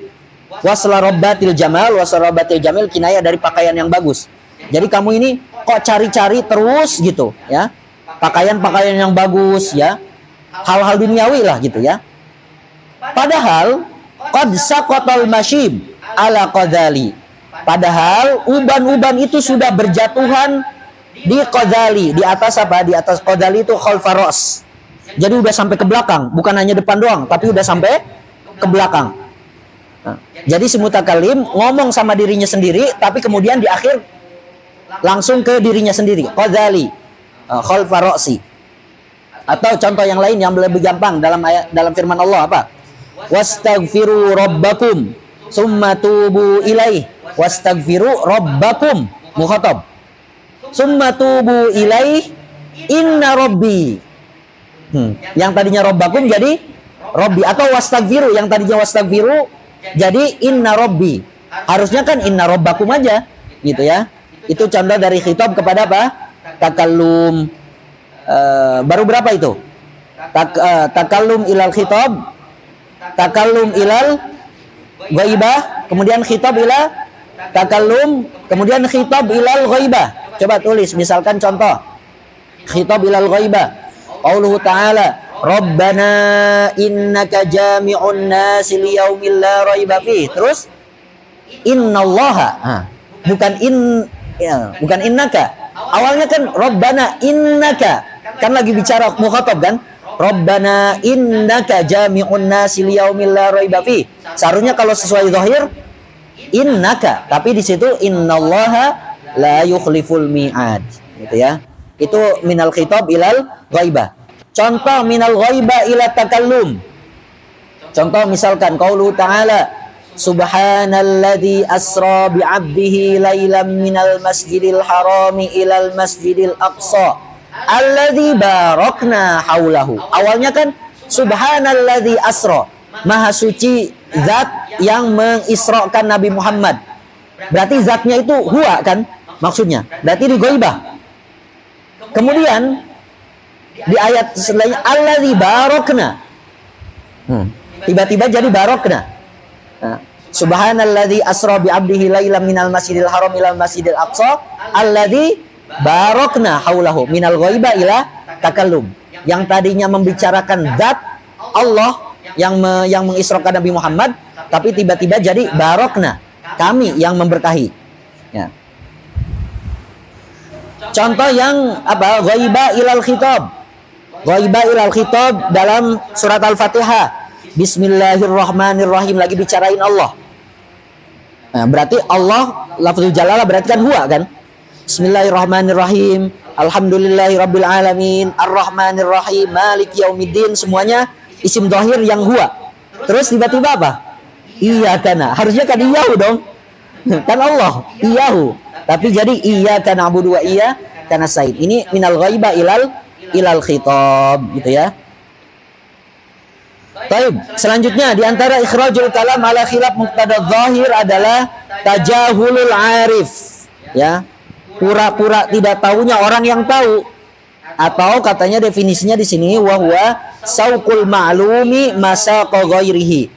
wasla rabbatil jamal. Wasla rabbatil jamal kinayah dari pakaian yang bagus. Jadi kamu ini kok cari-cari terus gitu ya, pakaian-pakaian yang bagus ya, hal-hal duniawi lah gitu ya. Padahal qad saqatal masyib ala qadhali, padahal uban-uban itu sudah berjatuhan di qadhali, di atas apa? Di atas qadhali itu khalfaros. Jadi udah sampai ke belakang, bukan hanya depan doang, tapi udah sampai ke belakang. Nah, jadi si mutakalim ngomong sama dirinya sendiri, tapi kemudian di akhir langsung ke dirinya sendiri, qadhali, khalfarosi. Atau contoh yang lain yang lebih gampang dalam firman Allah apa? Wastaghfiru rabbakum summa tubu ilaih. Wastaghfiru rabbakum, mukhatab. Summa tubu ilaih inna rabbi. Yang tadinya rabbakum jadi rabbi, atau wastaghfiru, yang tadinya wastaghfiru jadi inna rabbi. Harusnya kan inna rabbakum aja gitu ya. Itu contoh dari khitab kepada apa? Takallum. Baru berapa itu? Takallum ilal khitab, takallum ilal ghaibah, kemudian khitab ila takallum, kemudian khitab ilal ghaibah. Coba tulis misalkan contoh khitab ilal ghaibah. Qauluhu ta'ala, Rabbana innaka jami'un nasi liyaumil la raiba fih. Terus innallaha, bukan innaka. Awalnya kan Rabbana innaka, kan lagi bicara mukhatab kan? Rabbana innaka jami'un nasi liyaumil la raiba fih. Seharusnya kalau sesuai zahir innaka, tapi di situ innallaha la yukhliful mi'ad gitu ya. Itu minal khitab ilal ghaibah. Contoh minal ghaibah ila takallum. Contoh misalkan qaulu ta'ala, subhanalladzi asra bi'abdihi lailam minal masjidil harami ilal masjidil aqsa alladzi barakna haulahu. Awalnya kan subhanalladzi asra, maha suci zat yang mengisrakan Nabi Muhammad. Berarti zatnya itu huwa kan maksudnya, berarti di ghaibah. Kemudian di ayat setelahnya alladzi barakna, tiba-tiba jadi barakna. Nah, subhanalladzi asra bi 'abdihi lailam minal masjidil haram ilal masjidil aqsa alladzi barakna haulahu minal ghaibah ila takallum. Yang tadinya membicarakan zat Allah yang mengisrakan Nabi Muhammad, tapi tiba-tiba jadi barakna, kami yang memberkahi ya. Contoh yang apa? Ghaibah ilal khitab. Ghaibah ilal khitab dalam surat Al-Fatihah. Bismillahirrahmanirrahim, lagi bicarain Allah. Nah, berarti Allah lafzul jalalah berarti kan huwa kan? Bismillahirrahmanirrahim. Alhamdulillahirabbil alamin, arrahmanirrahim, maliki yaumiddin, semuanya isim dhahir yang huwa. Terus tiba-tiba apa? Iyyakana. Harusnya kan iyahu dong. Kan Allah, iyahu. Tapi jadi iyyaka na'budu wa iyyaka nasta'in. Ini minal ghaibah ilal khitab gitu ya. Baik, selanjutnya di antara ikhrajul kalam ala khilaf muqtada zahir adalah tajahulul arif ya. Pura-pura tidak tahunya orang yang tahu. Atau katanya definisinya di sini wa huwa sauqul ma'lumi masaqa ghairihi.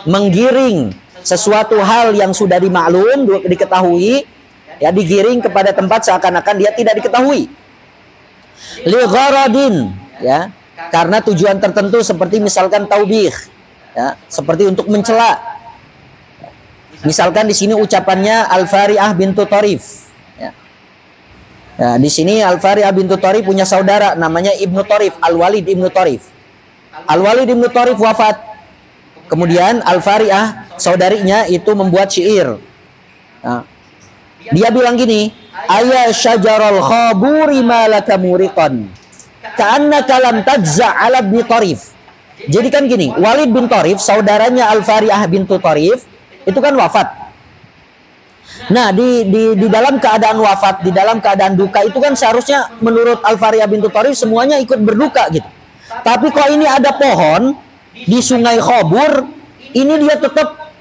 Menggiring sesuatu hal yang sudah dimaklum, diketahui ya, digiring kepada tempat seakan-akan dia tidak diketahui. Li gharadin ya, karena tujuan tertentu seperti misalkan taubih ya, seperti untuk mencela. Misalkan di sini ucapannya Al-Fari'ah bintu Tarif ya. Ya, di sini Al-Fari'ah bintu Tarif punya saudara namanya Ibnu Tarif, Al-Walid Ibnu Tarif. Al-Walid Ibnu Tarif wafat. Kemudian Al-Fari'ah saudarinya itu membuat syair. Nah, Dia bilang gini, ayya syajarul khaburi ma laka muriqan ka'annaka lam tajza' ala ibn Tarif. Jadi kan gini, Walid bin Tarif, saudaranya Al-Fariyah bintu Tarif, itu kan wafat. Nah, di dalam keadaan wafat, di dalam keadaan duka itu kan seharusnya menurut Al-Fariyah bintu Tarif semuanya ikut berduka gitu. Tapi kok ini ada pohon di Sungai Khabur, ini dia tetap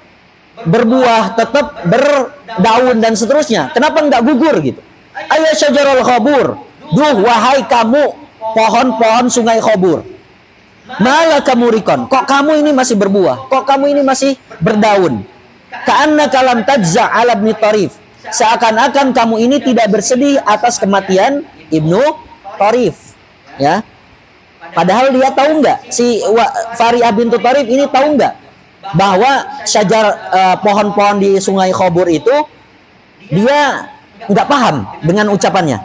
berbuah, tetap berdaun dan seterusnya. Kenapa enggak gugur gitu? Ayya syajarul khabur, duh wahai kamu pohon-pohon Sungai Khabur, malah kamu rikon, kok kamu ini masih berbuah, kok kamu ini masih berdaun? Ka'annaka lam tajza' ala ibn Tarif, seakan-akan kamu ini tidak bersedih atas kematian Ibnu Tarif, ya. Padahal dia tahu nggak, si Fariyah bintu Tarif ini tahu nggak bahwa syajar pohon-pohon di Sungai Khabur itu dia nggak paham dengan ucapannya.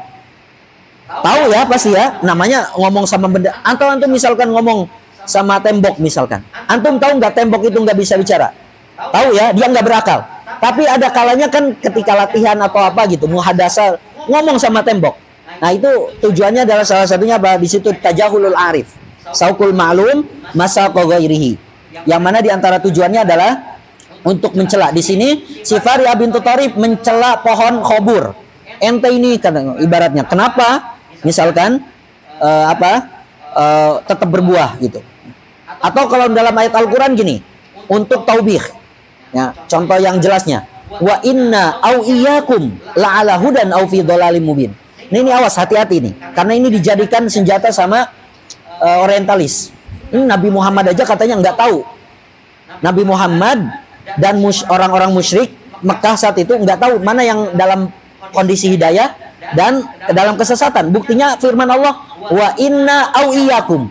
Tahu ya pasti ya, namanya ngomong sama benda. Antum misalkan ngomong sama tembok misalkan. Antum tahu nggak tembok itu nggak bisa bicara? Tahu ya, dia nggak berakal. Tapi ada kalanya kan ketika latihan atau apa gitu, muhadasa ngomong sama tembok. Nah itu tujuannya adalah salah satunya apa? Di situ tajahulul arif, saukul ma'lum, masa ghairihi. Yang mana diantara tujuannya adalah untuk mencela. Di sini si Fariyah bintu Tarif mencela pohon Khabur. Ente ini kan ibaratnya, kenapa? Misalkan tetap berbuah gitu. Atau kalau dalam ayat Al-Quran gini, untuk taubih, ya, contoh yang jelasnya, wa inna au iyyakum la'ala hudan au fi dhalalim mubin. Ini awas, hati-hati nih, karena ini dijadikan senjata sama orientalis. Ini Nabi Muhammad aja katanya nggak tahu. Nabi Muhammad dan orang-orang musyrik Mekah saat itu nggak tahu mana yang dalam kondisi hidayah dan dalam kesesatan. Buktinya firman Allah, wa inna au iyyakum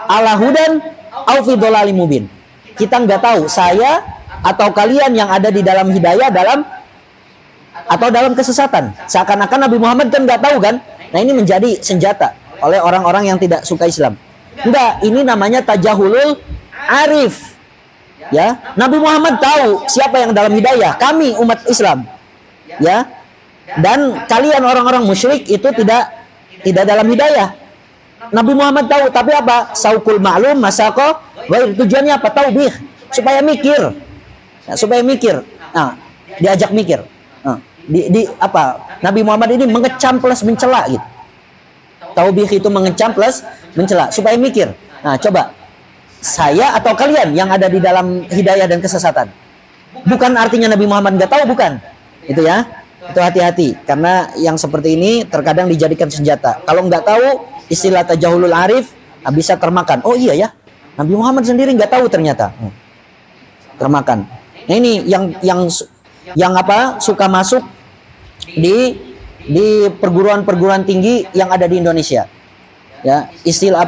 ala hudan au fi dhalalim mubin. Kita nggak tahu saya atau kalian yang ada di dalam hidayah atau dalam kesesatan. Seakan-akan Nabi Muhammad kan nggak tahu kan. Nah ini menjadi senjata oleh orang-orang yang tidak suka Islam. Enggak, ini namanya tajahulul arif. Ya, Nabi Muhammad tahu siapa yang dalam hidayah, kami umat Islam. Ya. Dan kalian orang-orang musyrik itu tidak dalam hidayah. Nabi Muhammad tahu, tapi apa? Saukul ma'lum masaqo, tujuannya apa? Taubih, supaya mikir. Nah, supaya mikir. Nah, diajak mikir. Nah, Nabi Muhammad ini mengecam plus mencela gitu. Taubih itu mengecam plus mencela supaya mikir. Nah, coba saya atau kalian yang ada di dalam hidayah dan kesesatan. Bukan artinya Nabi Muhammad nggak tahu, bukan. Itu ya. Itu hati-hati karena yang seperti ini terkadang dijadikan senjata. Kalau nggak tahu istilah tajahulul arif bisa termakan. Oh iya ya. Nabi Muhammad sendiri nggak tahu ternyata. Termakan. Nah, ini yang suka masuk di perguruan-perguruan tinggi yang ada di Indonesia. Ya, istilah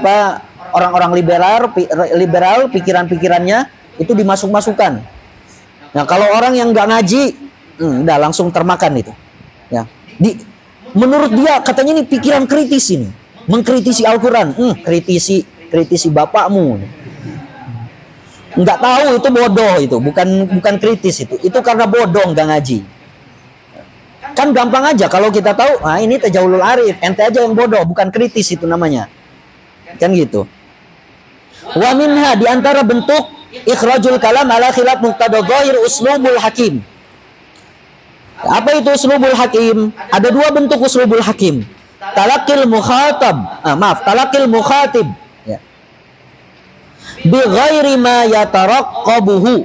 orang-orang liberal pikiran-pikirannya itu dimasuk-masukkan. Nah, kalau orang yang nggak ngaji, udah langsung termakan itu. Ya. Menurut dia katanya ini pikiran kritis ini, mengkritisi Al-Quran. Kritisi bapakmu. Nggak tahu itu bodoh itu, bukan kritis itu. Itu karena bodoh nggak ngaji. Kan gampang aja kalau kita tahu, ini tajahulul arif, ente aja yang bodoh, bukan kritis itu namanya. Kan gitu. Wa minha, di antara bentuk ikhrajul kalam ala khilaf muqtada dhahir uslubul hakim. Apa itu uslubul hakim? Ada dua bentuk uslubul hakim. Talaqil mukhatib ya. Bi ghairi ma yataraqqabuhu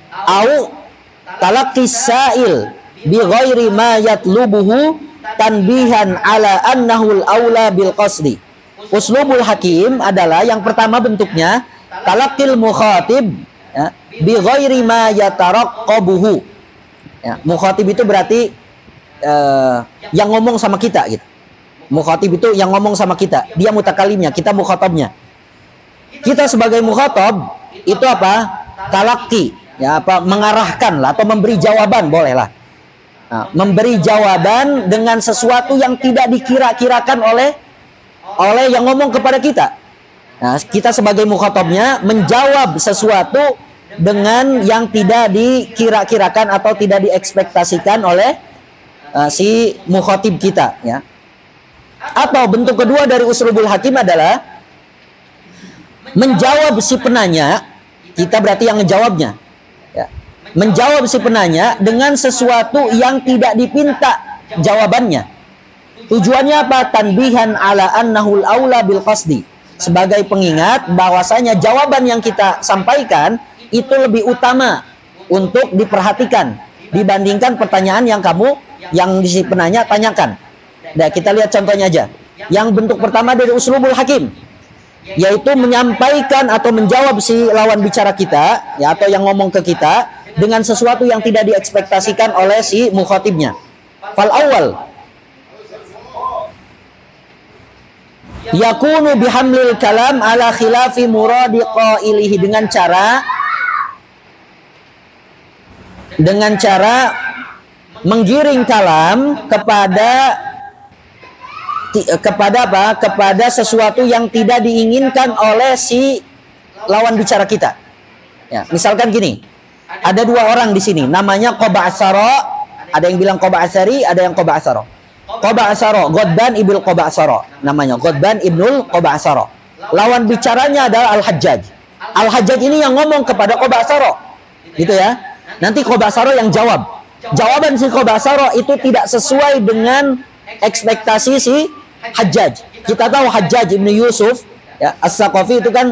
au talaqqis sa'il bi ghairi ma yatlubuhu tanbihan ala annahu al-aula bil qasdi. Uslubul hakim adalah yang pertama bentuknya talaqil mukhatib ya, bi ghairi ma yataraqqabuhu. Ya, mukhatib itu berarti yang ngomong sama kita gitu. Mukhatib itu yang ngomong sama kita, dia mutakalimnya, kita mukhatabnya. Kita sebagai mukhatab itu apa? Talaqi, ya mengarahkan lah atau memberi jawaban, boleh lah. Nah, memberi jawaban dengan sesuatu yang tidak dikira-kirakan oleh yang ngomong kepada kita. Nah, kita sebagai mukhatabnya menjawab sesuatu dengan yang tidak dikira-kirakan atau tidak diekspektasikan oleh si mukhatib kita, ya. Atau bentuk kedua dari uslubul hakim adalah menjawab si penanya, kita berarti yang ngejawabnya, ya. Menjawab si penanya dengan sesuatu yang tidak dipinta jawabannya. Tujuannya apa? Tanbihan ala annahul aula bil qasdi. Sebagai pengingat bahwasanya jawaban yang kita sampaikan itu lebih utama untuk diperhatikan dibandingkan pertanyaan yang si penanya tanyakan. Nah, kita lihat contohnya aja. Yang bentuk pertama dari uslubul hakim, yaitu menyampaikan atau menjawab si lawan bicara kita, ya, atau yang ngomong ke kita dengan sesuatu yang tidak diekspektasikan oleh si mukhatibnya. Fal awal yakunu bihamlil kalam ala khilafi muradi qailihi, dengan cara menggiring kalam kepada sesuatu yang tidak diinginkan oleh si lawan bicara kita. Ya, misalkan gini, ada dua orang di sini, namanya Qaba'asara, ada yang bilang Qaba'asari, ada yang Qaba'asara. Qaba'asara, Ghadban ibnul Qaba'asara, namanya Ghadban ibnul Qaba'asara. Lawan bicaranya adalah Al-Hajjaj. Al-Hajjaj ini yang ngomong kepada Qaba'asara, gitu ya. Nanti Qaba'asara yang jawab. Jawaban si Qaba'asara itu tidak sesuai dengan ekspektasi si Hajjaj. Kita tahu Hajjaj ibnu Yusuf, ya, As-Saqafi itu kan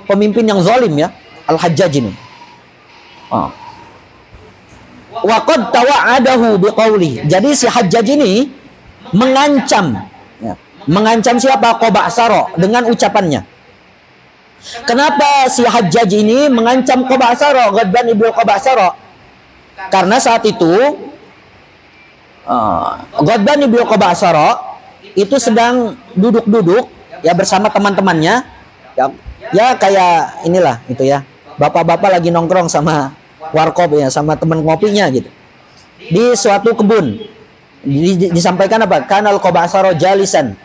pemimpin yang zalim, ya, Al-Hajjaj ini. Waqad tawa'adahu biqauli. Jadi si Hajjaj ini mengancam, ya, mengancam siapa? Qaba'asara dengan ucapannya. Kenapa si Hajjaj ini mengancam Qaba'asara, Ghadban ibnu Qaba'asara? Karena saat itu Ghadban ibnu Qaba'asara itu sedang duduk-duduk, ya, bersama teman-temannya, ya kayak inilah gitu, ya. Bapak-bapak lagi nongkrong sama warkop, ya, sama teman ngopinya gitu. Di suatu kebun. Disampaikan apa? Kanal Qaba'asara jalisan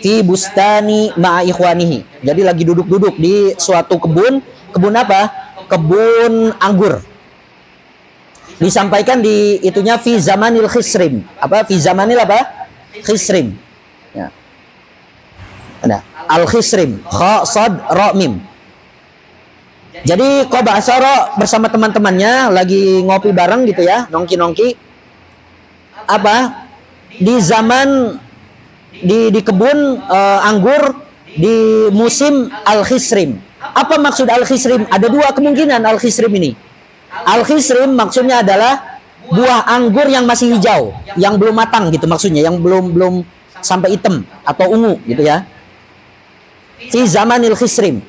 fi bustani ma'a ikhwanihi. Jadi lagi duduk-duduk di suatu kebun. Kebun apa? Kebun anggur. Disampaikan di itunya fi zamanil khisrim. Apa? Fi zamanil apa? Khisrim. Ya. Ada al-khisrim, kha sad ra mim. Jadi Qaba'asara bersama teman-temannya lagi ngopi bareng gitu, ya, nongki-nongki. Apa? Di zaman di kebun anggur di musim al-khisrim. Apa maksud al-khisrim? Ada dua kemungkinan al-khisrim ini. Al-khisrim maksudnya adalah buah anggur yang masih hijau, yang belum matang gitu maksudnya, yang belum sampai hitam atau ungu gitu, ya. Fi zamanil khisrim.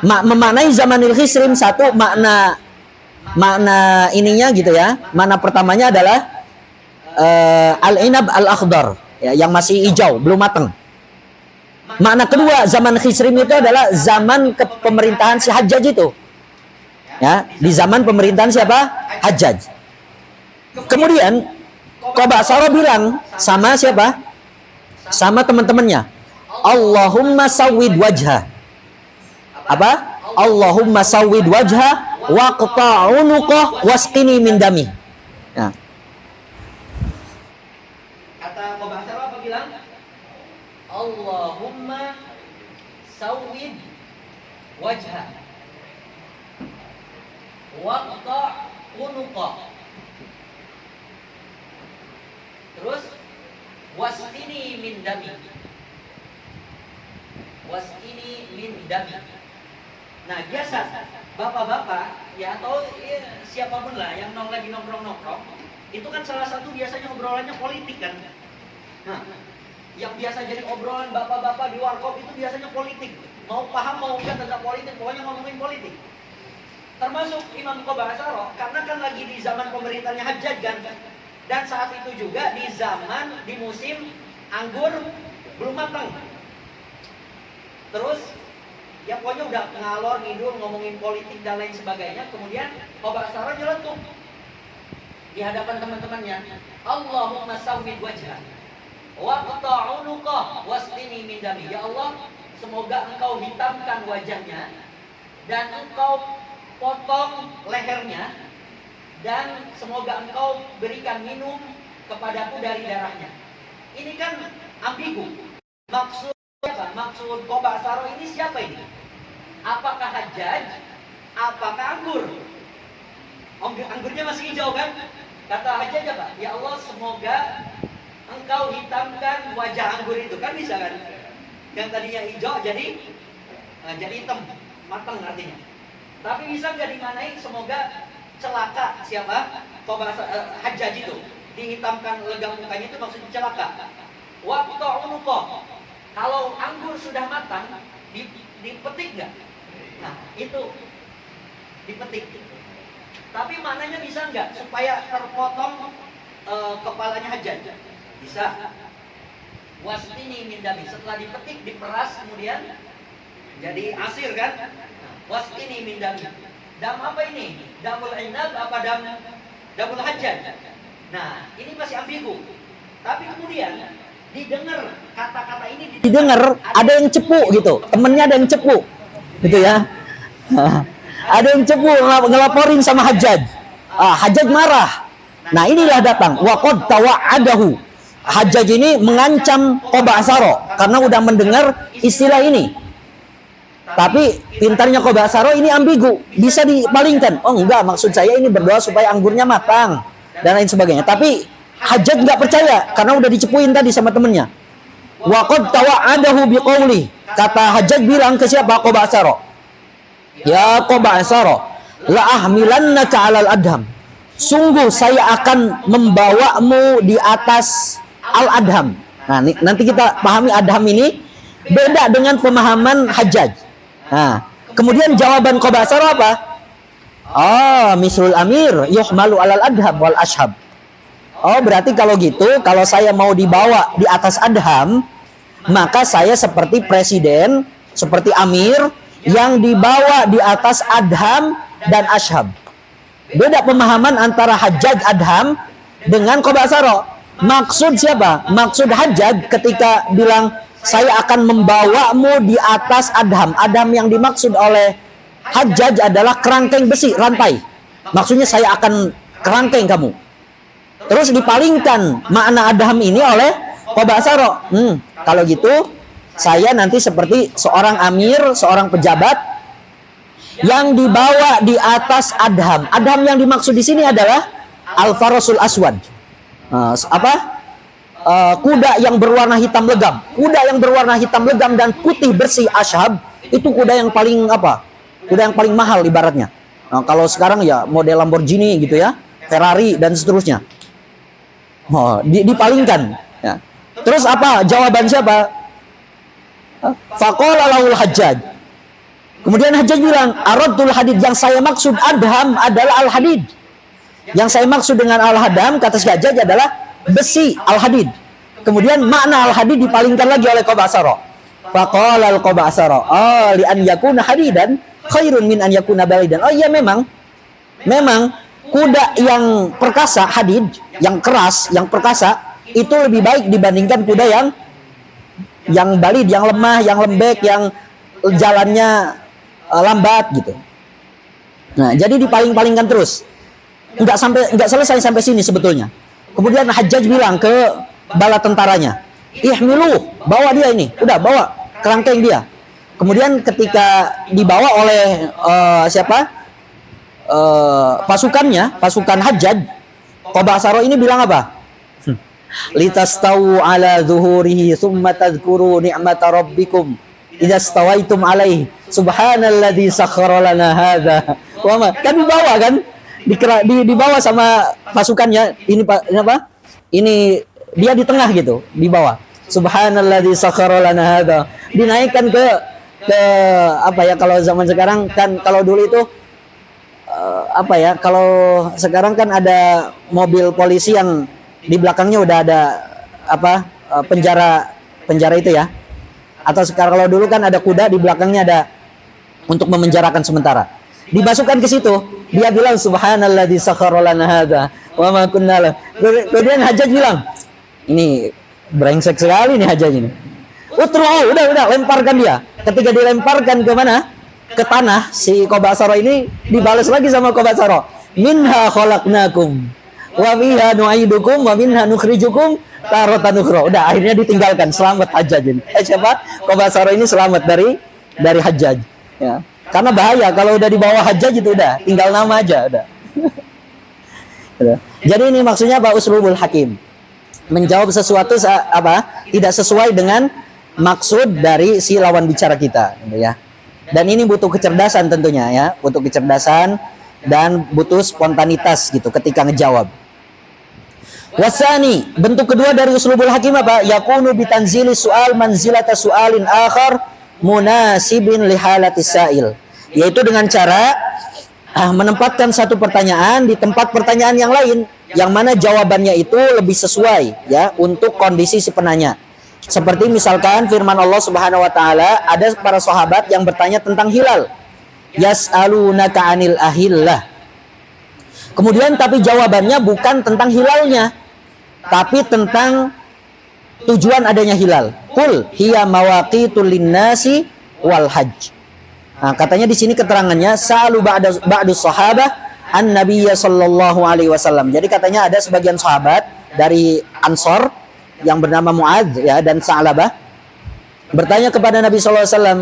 Memaknai zamanil khisrim, satu makna ininya gitu, ya. Makna pertamanya adalah al-inab al-akhdar, ya, yang masih hijau, belum matang. Makna kedua zaman khisrim itu adalah zaman kepemerintahan si Hajjaj itu. Ya, di zaman pemerintahan siapa? Hajjaj. Kemudian Qaba'asara bilang sama siapa? Sama teman-temannya. Allahumma sawwid wajha. Apa? Allahumma sawwid wajha waqta' unuqah wasqini min dami. Nah. Kata Qaba'asara apa bilang? Allahumma sawwid wajha waqta' unuqah. Terus wasqini min dami. Wasqini min dami. Nah, biasa bapak-bapak, ya, atau ya, siapapun lah yang lagi nongkrong-nongkrong, itu kan salah satu biasanya obrolannya politik kan. Nah, yang biasa jadi obrolan bapak-bapak di warkop itu biasanya politik. Mau paham mau enggak tentang politik, pokoknya ngomongin politik. Termasuk Imam Qaba'asara, karena kan lagi di zaman pemerintahnya Hajjaj kan. Dan saat itu juga di musim anggur belum matang. Terus ya pokoknya udah ngalor ngidul ngomongin politik dan lain sebagainya. Kemudian Qaba'asara nyeletuk di hadapan teman-temannya, Allahumma sawwid wajha waqta' unuqah wasqini min dami. Ya Allah, semoga engkau hitamkan wajahnya dan engkau potong lehernya, dan semoga engkau berikan minum kepadaku dari darahnya. Ini kan ambigu. Maksud siapa? Maksud Qoba Asaro ini siapa ini? Apakah Hajjaj? Apakah anggur? Anggurnya masih hijau kan? Kata Hajjaj apa? Ya Allah, semoga engkau hitamkan wajah anggur itu. Kan bisa kan? Yang tadinya hijau jadi hitam, matang artinya. Tapi bisa nggak dimanai semoga celaka siapa? Hajjaj itu. Dihitamkan legam mukanya itu maksudnya celaka. Waktu unuqah. Kalau anggur sudah matang, dipetik nggak? Nah, itu dipetik. Tapi maknanya bisa nggak supaya terpotong kepalanya Hajjaj? Bisa. Wastini min dami. Setelah dipetik, diperas, kemudian jadi asir kan? Wastini min dami. Dam apa ini? Damul inab apa damul Hajjaj? Nah, ini masih ambigu. Tapi kemudian didengar kata-kata ini didengar ada yang cepu gitu, temennya ada yang cepu gitu ya. Ada yang cepu ngelaporin sama Hajjaj. Hajjaj marah. Nah, inilah datang waqad tawa'adahu. Hajjaj ini mengancam Qoba Asaro karena udah mendengar istilah ini. Tapi pintarnya Qoba Asaro ini ambigu, bisa dipalingkan. Oh enggak, maksud saya ini berdoa supaya anggurnya matang dan lain sebagainya. Tapi Hajjaj nggak percaya karena udah dicepuin tadi sama temennya. Waqad tawa'adahu biqauli. Kata Hajjaj bilang ke siapa? Qoba Asaro. Ya Qoba Asaro, la ahmilannaka 'alal adham. Sungguh saya akan membawamu di atas al-adham. Nah, nanti kita pahami adham ini beda dengan pemahaman Hajjaj. Nah, kemudian jawaban Qoba Asaro apa? Mislul amir yuhmalu 'alal adham wal ashab. Oh, berarti kalau gitu, kalau saya mau dibawa di atas adham, maka saya seperti presiden, seperti amir yang dibawa di atas adham dan ashab. Beda pemahaman antara Hajjaj adham dengan Qoba Asaro. Maksud siapa? Maksud Hajjaj ketika bilang saya akan membawamu di atas adham. Adham yang dimaksud oleh Hajjaj adalah kerangkeng besi, rantai. Maksudnya saya akan kerangkeng kamu. Terus dipalingkan makna adham ini oleh Qoba Asaro. Kalau gitu saya nanti seperti seorang amir, seorang pejabat yang dibawa di atas adham. Adham yang dimaksud di sini adalah al-farasul aswad. Kuda yang berwarna hitam legam. Kuda yang berwarna hitam legam dan putih bersih ashab, itu kuda yang paling apa? Kuda yang paling mahal ibaratnya. Nah, kalau sekarang ya model Lamborghini gitu ya, Ferrari dan seterusnya. Dipalingkan. Ya. Terus apa? Jawaban siapa? Faqala lahul Hajjaj. Kemudian Hajjaj bilang, aradul hadid, yang saya maksud adham adalah al-hadid. Yang saya maksud dengan al-hadam, kata si Hajjaj, adalah besi al-hadid. Kemudian makna al-hadid dipalingkan lagi oleh Qoba Asaro. Faqala al-Qoba Asaro, li an yakuna hadidan khairun min an yakuna balidan. Oh iya, memang kuda yang perkasa, hadid, yang keras, yang perkasa, itu lebih baik dibandingkan kuda yang balid, yang lemah, yang lembek, yang jalannya lambat gitu. Nah, jadi dipaling-palingkan terus. Enggak selesai sampai sini sebetulnya. Kemudian Hajjaj bilang ke bala tentaranya, ihmilu, bawa dia ini, udah bawa kerangkeng dia. Kemudian ketika dibawa oleh pasukan Hajjaj, Qoba Asaro ini bilang apa? Litastau ala zuhurihi thumma tadhkuru ni'mata rabbikum idza stawaitum alaihi subhanalladzi sakhkhara lana hadza. Kan dibawa kan? Dibawa sama pasukannya. Ini apa? Ini dia di tengah gitu, di bawah. Subhanalladzi sakhkhara lana hadza. Dinaikkan ke apa ya, kalau zaman sekarang kan, kalau dulu itu kalau sekarang kan ada mobil polisi yang di belakangnya udah ada penjara itu ya. Atau sekarang kalau dulu kan ada kuda, di belakangnya ada untuk memenjarakan sementara. Dimasukkan ke situ, dia bilang subhanalladzi sakhkhara lana hadza wa ma kunna lahu. Kemudian Hajjaj bilang, ini brengsek sekali nih Hajjaj ini. Udah lemparkan dia. Ketika dilemparkan ke mana? ke tanah, si Qobasaro ini dibalas lagi sama Qobasaro. Minha khalaqnakum wa fiha nu'idukum wa minha nukhrijukum taratan ukhra. Udah, akhirnya ditinggalkan, selamat Hajjaj ini. Siapa? Qobasaro ini selamat dari Hajjaj. Ya. Karena bahaya kalau udah dibawa Hajjaj itu udah tinggal nama aja udah. Jadi ini maksudnya apa? Uslubul hakim. Menjawab sesuatu tidak sesuai dengan maksud dari si lawan bicara kita, gitu ya. Dan ini butuh kecerdasan tentunya ya, butuh kecerdasan dan butuh spontanitas gitu ketika ngejawab. Wasani, bentuk kedua dari uslubul hakim apa? Yakunu bitanzili su'al manzilata su'alin akhar munasibin lihalatis sa'il. Yaitu dengan cara menempatkan satu pertanyaan di tempat pertanyaan yang lain, yang mana jawabannya itu lebih sesuai ya untuk kondisi si penanya. Seperti misalkan firman Allah Subhanahu wa taala, ada para sahabat yang bertanya tentang hilal. Yas'alunaka 'anil ahillah. Kemudian tapi jawabannya bukan tentang hilalnya, tapi tentang tujuan adanya hilal. Qul hiya mawaqitul linnasi wal hajj. Nah, katanya di sini keterangannya sa'alu ba'du sahabah an nabiyya sallallahu alaihi wasallam. Jadi katanya ada sebagian sahabat dari Ansor yang bernama Muadz ya dan Sa'labah bertanya kepada Nabi sallallahu alaihi wasallam,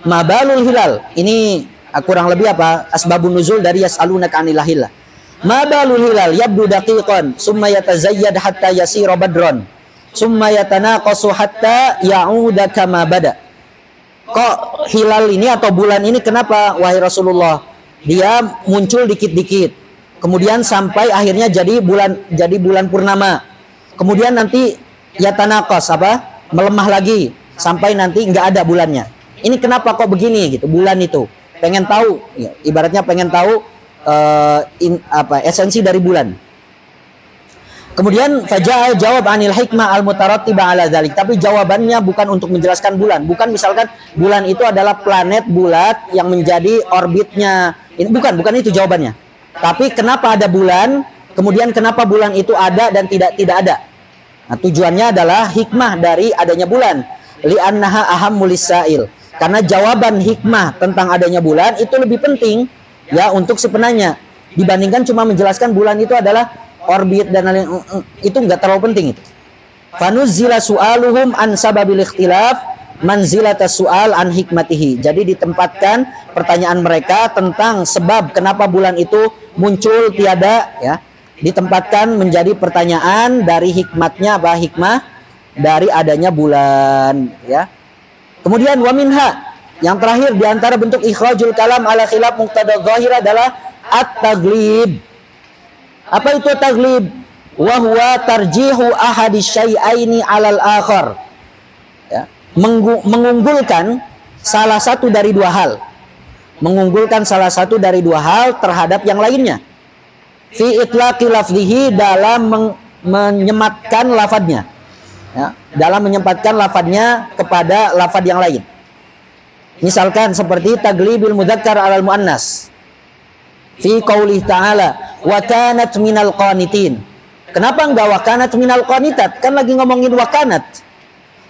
"Mabalul hilal?" Ini kurang lebih apa? Asbabun nuzul dari yas'alunaka 'anil ahillah. Mabalul hilal yabdu daqiqan summa yatazayyad hatta yasira badran summa yatanaqasu hatta ya'uda kama bada. Kok hilal ini atau bulan ini kenapa wahai Rasulullah? Dia muncul dikit-dikit. Kemudian sampai akhirnya jadi bulan purnama. Kemudian nanti yatanaqas melemah lagi sampai nanti nggak ada bulannya. Ini kenapa kok begini gitu bulan itu? Pengen tahu ya, ibaratnya pengen tahu esensi dari bulan. Kemudian faja'al jawab anil hikmah al mutarattibah ala dzalik. Tapi jawabannya bukan untuk menjelaskan bulan. Bukan misalkan bulan itu adalah planet bulat yang menjadi orbitnya. Ini bukan itu jawabannya. Tapi kenapa ada bulan? Kemudian kenapa bulan itu ada dan tidak ada? Nah, tujuannya adalah hikmah dari adanya bulan. Li'annaha ahammul lisail. Karena jawaban hikmah tentang adanya bulan itu lebih penting ya untuk si penanya dibandingkan cuma menjelaskan bulan itu adalah orbit dan lain itu enggak terlalu penting itu. Fanuzzila su'aluhum an sababil ikhtilaf manzilata su'al an hikmatihi. Jadi ditempatkan pertanyaan mereka tentang sebab kenapa bulan itu muncul tiada ya, ditempatkan menjadi pertanyaan dari hikmatnya hikmah dari adanya bulan ya. Kemudian wa minha, yang terakhir di antara bentuk ikhrajul kalam ala khilaf muqtada dzahir adalah at-taglib. Apa itu taglib? Wa huwa tarjihu ahadis syai'aini 'alal akhar. Ya, mengunggulkan salah satu dari dua hal. Mengunggulkan salah satu dari dua hal terhadap yang lainnya. Fi itlaqi lafzihi, dalam menyematkan lafadznya. Ya, dalam menyempatkan lafadznya kepada lafadz yang lain. Misalkan seperti taglibil mudzakkar 'alal muannas. Fi qaulih ta'ala wa kanat minal qanitin. Kenapa enggak wa kanat minal qanitat? Kan lagi ngomongin wa kanat.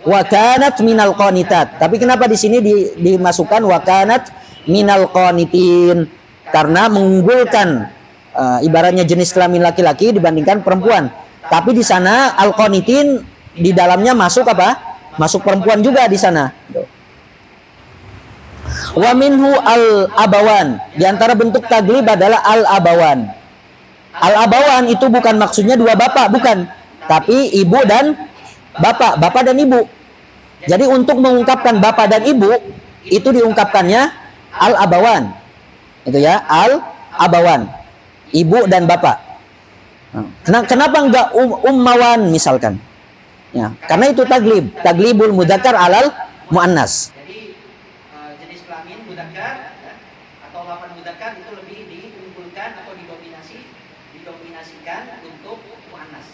Wa kanat minal qanitat. Tapi kenapa di sini dimasukkan wa kanat minal qanitin? Karena mengunggulkan ibaratnya jenis kelamin laki-laki dibandingkan perempuan. Tapi di sana al-qanitin di dalamnya masuk apa? Masuk perempuan juga di sana. Wa minhu al-abawan. Di antara bentuk taglib adalah al-abawan. Al-abawan itu bukan maksudnya dua bapak, bukan. Tapi ibu dan bapak dan ibu. Jadi untuk mengungkapkan bapak dan ibu, itu diungkapkannya al-abawan. Itu ya, al-abawan. Ibu dan bapak. Kenapa enggak ummawan misalkan? Ya, karena itu taglib. Taglibul mudzakkar alal muannas. Jenis kelamin mudzakkar ya, atau lafaz mudzakkar itu lebih diunggulkan atau didominasikan untuk muannas.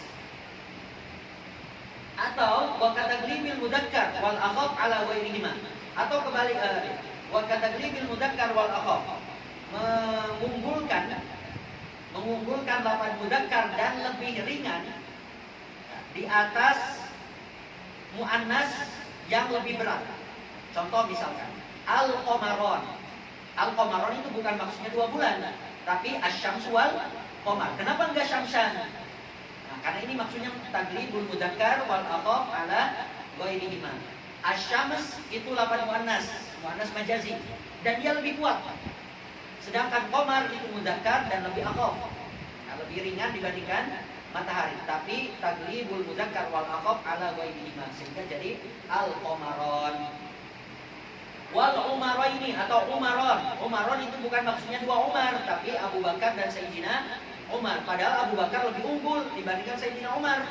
Atau wa kataglibil mudzakkar wal akhaf ala ghairihima. Atau kebalik wa kataglibil mudzakkar wal akhaf. Mengunggulkan lafaz mudzakkar dan lebih ringan di atas muannas yang lebih berat. Contoh misalkan al-qamaron. Al-Qamaron itu bukan maksudnya 2 bulan, tapi asy-syamsu wal qamar. Kenapa enggak syamsan? Nah, karena ini maksudnya taglibul mudzakkar wal athaf ala ghairihima. Asy-syams itu lafaz muannas, muannas majazi, dan dia lebih kuat. Sedangkan qamar itu mudzakkar dan lebih akhaf. Nah, lebih ringan dibandingkan matahari. Tapi taglibul mudzakkar wal akhaf ala ghairihima, sehingga jadi al-qamaron. Wal umaraini atau umaron. Umaron itu bukan maksudnya 2 Umar, tapi Abu Bakar dan Sayyidina Umar. Padahal Abu Bakar lebih unggul dibandingkan Sayyidina Umar.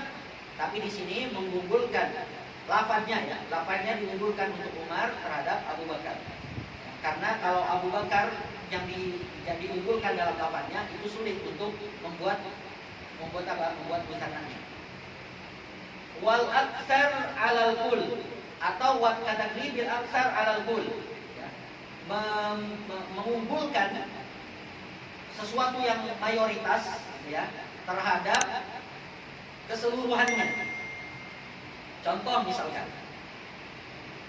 Tapi di sini mengunggulkan lafadznya, ya. Lafadznya diunggulkan untuk Umar terhadap Abu Bakar. Karena kalau Abu Bakar yang diunggulkan dalam lafadznya itu sulit untuk membuat busananya. Wal aktsar 'alal kul atau wat kataglibil aksar alal kul, ya. Mengunggulkan sesuatu yang mayoritas, ya, terhadap keseluruhannya. Contoh misalkan,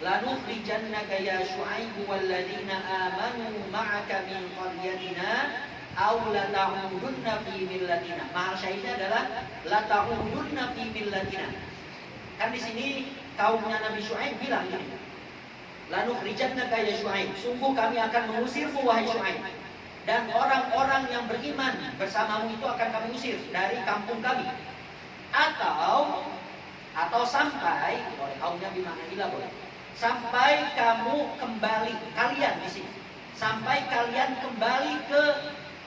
lanukhrijannaka ya Syu'aib walladzina amanu ma'aka min qaryatina aw la ta'udunna fi millatina. Mahal syahidnya adalah la ta'udunna fi millatina. Kan di sini kaumnya Nabi Syu'aib bilang gini, lanukhrijannaka ya Syu'aib, sungguh kami akan mengusirmu wahai Syu'aib, dan orang-orang yang beriman bersamamu itu akan kami usir dari kampung kami. Atau sampai, boleh kaumnya bimana ila boleh, sampai kamu kembali, kalian di sini, sampai kalian kembali ke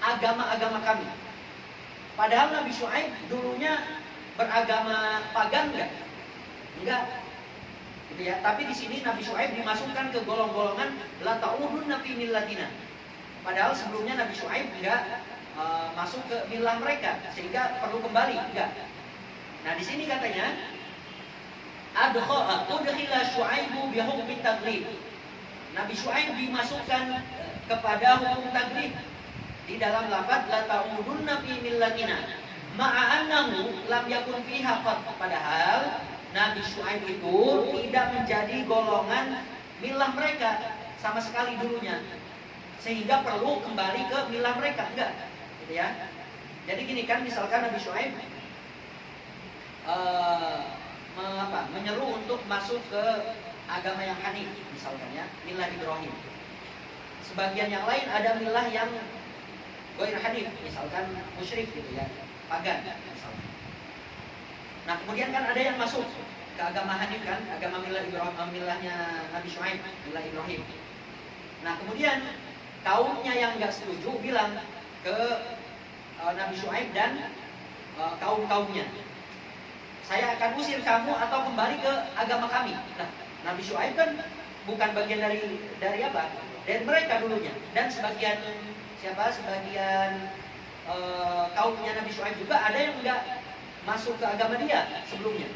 agama-agama kami. Padahal Nabi Syu'aib dulunya beragama pagan enggak, gitu ya. Tapi di sini Nabi Syu'aib dimasukkan ke golong-golongan la ta'udunna fi millatina. Padahal sebelumnya Nabi Syu'aib enggak masuk ke milah mereka, sehingga perlu kembali, enggak. Nah, di sini katanya udkhila Syu'aibu bi hukmi taglib. Nabi Syu'aib dimasukkan kepada hukum taglib di dalam lafaz la ta'udunna fi millatina. Ma'a annahu lam yakun fiha qad, padahal Nabi Syu'aib itu tidak menjadi golongan milah mereka sama sekali dulunya, sehingga perlu kembali ke milah mereka, enggak, gitu ya. Jadi gini kan, misalkan Nabi Syu'aib menyeru untuk masuk ke agama yang hanif, misalkan ya, milah Ibrahim. Sebagian yang lain ada milah yang ghair hanif, misalkan musyrik gitu ya, pagan misalkan. Nah, kemudian kan ada yang masuk ke agama hanif kan, agama milah Ibrahim, milahnya Nabi Syu'aib, milah Ibrahim. Nah, kemudian kaumnya yang nggak setuju bilang ke Nabi Syu'aib dan kaum-kaumnya, saya akan usir kamu atau kembali ke agama kami. Nah, Nabi Syu'aib kan bukan bagian dari apa? Dari mereka dulunya. Dan sebagian kaumnya Nabi Syu'aib juga ada yang nggak masuk ke agama dia sebelumnya.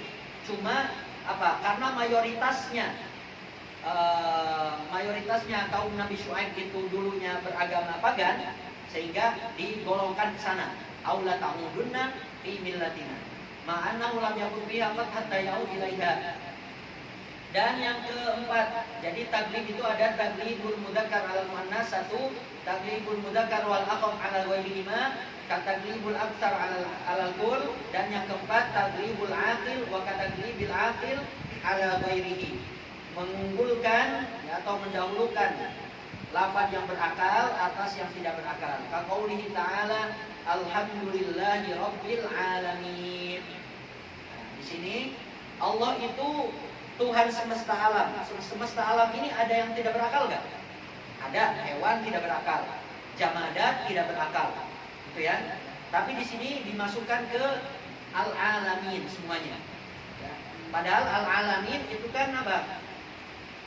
Cuma apa? Karena mayoritasnya kaum Nabi Syu'aib itu dulunya beragama pagan, sehingga digolongkan ke sana. Aula ta'udunna fi millatina. Ma'annahu lam yakun fiha qad hatta ya'ud ilaiha. Dan yang keempat, jadi taglib itu ada taglibul mudzakkar alal muannas, satu, taglibul mudzakkar wal akhaf ala ghairihima, kataglibul aktsar alal kul, dan yang keempat taglibul aqil wa kataglibil aqil ala ghairihi, mengunggulkan atau mendahulukan lafaz yang berakal atas yang tidak berakal. Kaqaulihi ta'ala alhamdulillahi rabbil alamin. Nah, di sini Allah itu Tuhan semesta alam. Semesta alam ini ada yang tidak berakal nggak? Ada, hewan tidak berakal, jamadat tidak berakal, gitu ya. Tapi di sini dimasukkan ke al-alamin semuanya. Ya. Padahal al-alamin itu kan apa?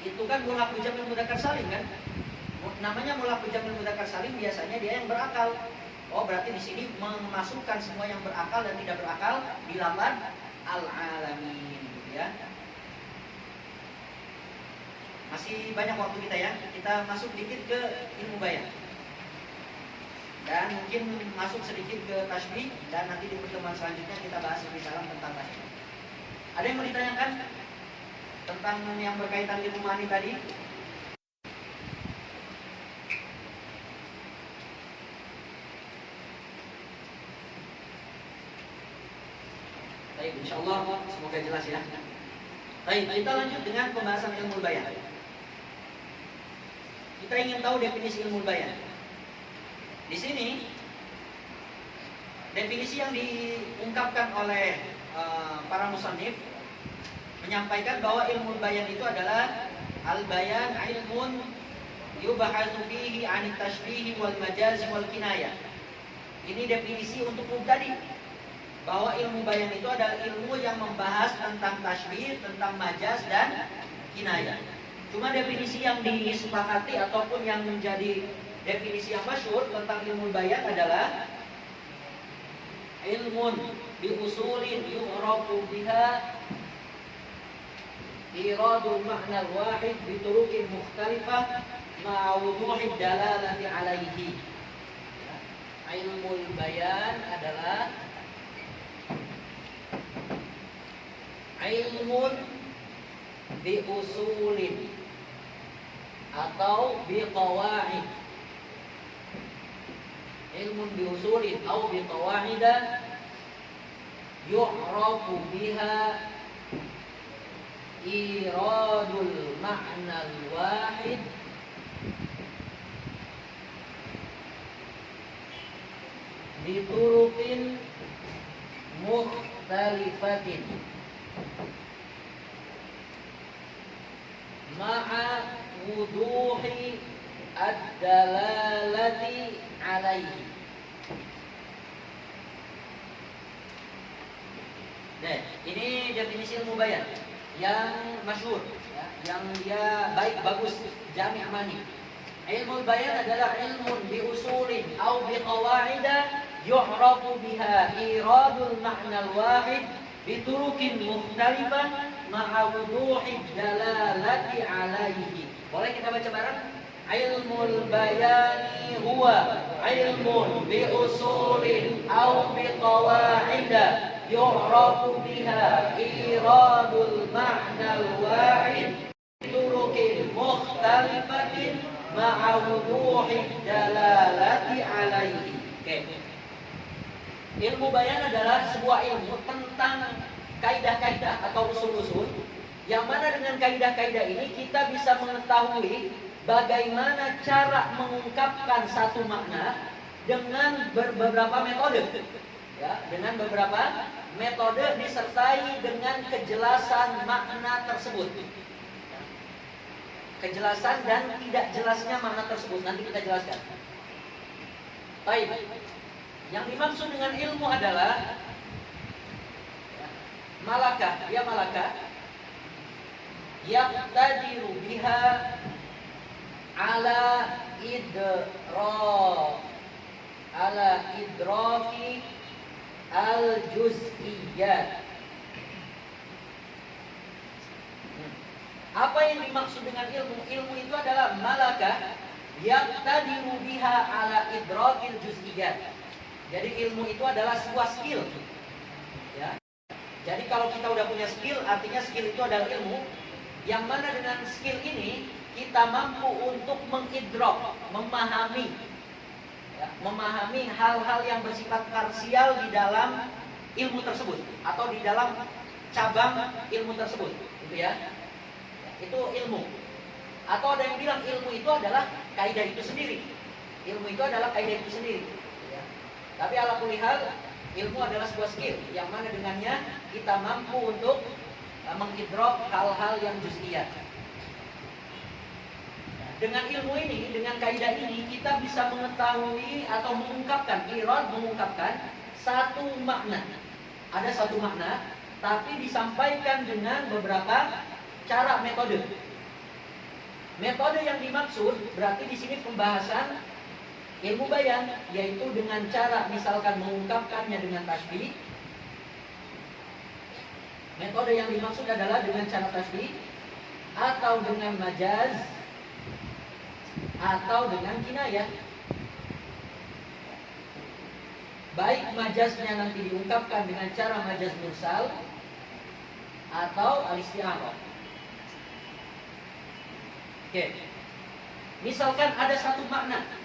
Itu kan mulaq jamil mudzakkar salim kan? Namanya mulaq jamil mudzakkar salim biasanya dia yang berakal. Oh, berarti di sini memasukkan semua yang berakal dan tidak berakal di lafaz al-alamin, gitu ya. Masih banyak waktu kita ya. Kita masuk dikit ke ilmu bayan. Dan mungkin masuk sedikit ke tasbih, dan nanti di pertemuan selanjutnya kita bahas lebih dalam tentang tasbih. Ada yang mau ditanyakan tentang yang berkaitan ilmu ma'ani tadi? Baik, insyaallah semoga jelas ya. Baik, kita lanjut dengan pembahasan ilmu bayan. Kita ingin tahu definisi ilmu bayan. Di sini definisi yang diungkapkan oleh para musannif menyampaikan bahwa ilmu bayan itu adalah al-bayan ilmun yubahatsu fihi 'anit tashbih wal majaz wal kinayah. Ini definisi untuk mubtadi, bahwa ilmu bayan itu adalah ilmu yang membahas tentang tashbih, tentang majaz dan kinayah. Cuma definisi yang disepakati ataupun yang menjadi definisi yang masyhur tentang ilmu bayan adalah ilmun bi usulin yu'rafu biha iradul ma'na al-wahid bi turuqin mukhtalifah ma'a wuduhid dalalati alaihi. Ilmu bayan adalah ilmun bi usulin atau bi qawaid. Ilmun bi usulin atau bi qawaid yu'rafu biha iradul ma'na al-wahid bi turuqin mukhtalifatin ma'a wuduhi ad-dalalati alaihi. Nah, ini definisi ilmu bayan yang masyhur ya, yang dia baik bagus jami' mani. Ilmu bayan adalah ilmun bi usulin au bi qawaida yu'rafu biha iradul ma'na al-wahid bi turuqin mukhtalifah ma'a wuduhid dalalati alaihi. Boleh kita baca bareng? Ilmul bayani huwa ilmun bi usulin au bi qawaida yu'rafu biha iradul ma'na al-wahid bi turuqin mukhtalifatin ma'a wuduhid dalalati alaihi. Oke. Ilmu bayan adalah sebuah ilmu tentang kaidah-kaidah atau usul-usul yang mana dengan kaidah-kaidah ini kita bisa mengetahui bagaimana cara mengungkapkan satu makna dengan beberapa metode. Ya, dengan beberapa metode disertai dengan kejelasan makna tersebut. Kejelasan dan tidak jelasnya makna tersebut nanti kita jelaskan. Baik. Yang dimaksud dengan ilmu adalah malakah, ya malakah yaqtadiru biha ala idraki al-juz'iyyat. Apa yang dimaksud dengan ilmu? Ilmu itu adalah malakah yaqtadiru biha ala idrakil juz'iyyat. Jadi ilmu itu adalah sebuah skill. Ya. Jadi kalau kita udah punya skill, artinya skill itu adalah ilmu. Yang mana dengan skill ini kita mampu untuk mengidrok, memahami, ya, memahami hal-hal yang bersifat parsial di dalam ilmu tersebut atau di dalam cabang ilmu tersebut, gitu ya. Itu ilmu. Atau ada yang bilang ilmu itu adalah kaidah itu sendiri. Ilmu itu adalah kaidah itu sendiri. Ya. Tapi ala kulli hal, ilmu adalah sebuah skill yang mana dengannya kita mampu untuk mengidrok hal-hal yang juz'iyat. Dengan ilmu ini, dengan kaidah ini kita bisa mengetahui atau mengungkapkan, mengungkapkan satu makna. Ada satu makna, tapi disampaikan dengan beberapa cara metode. Metode yang dimaksud berarti di sini pembahasan ilmu bayan, yaitu dengan cara misalkan mengungkapkannya dengan tasbih. Metode yang dimaksud adalah dengan cara tasbih atau dengan majaz atau dengan kinayah. Baik majaznya nanti diungkapkan dengan cara majaz mursal atau al-isti'arah. Oke. Misalkan ada satu makna.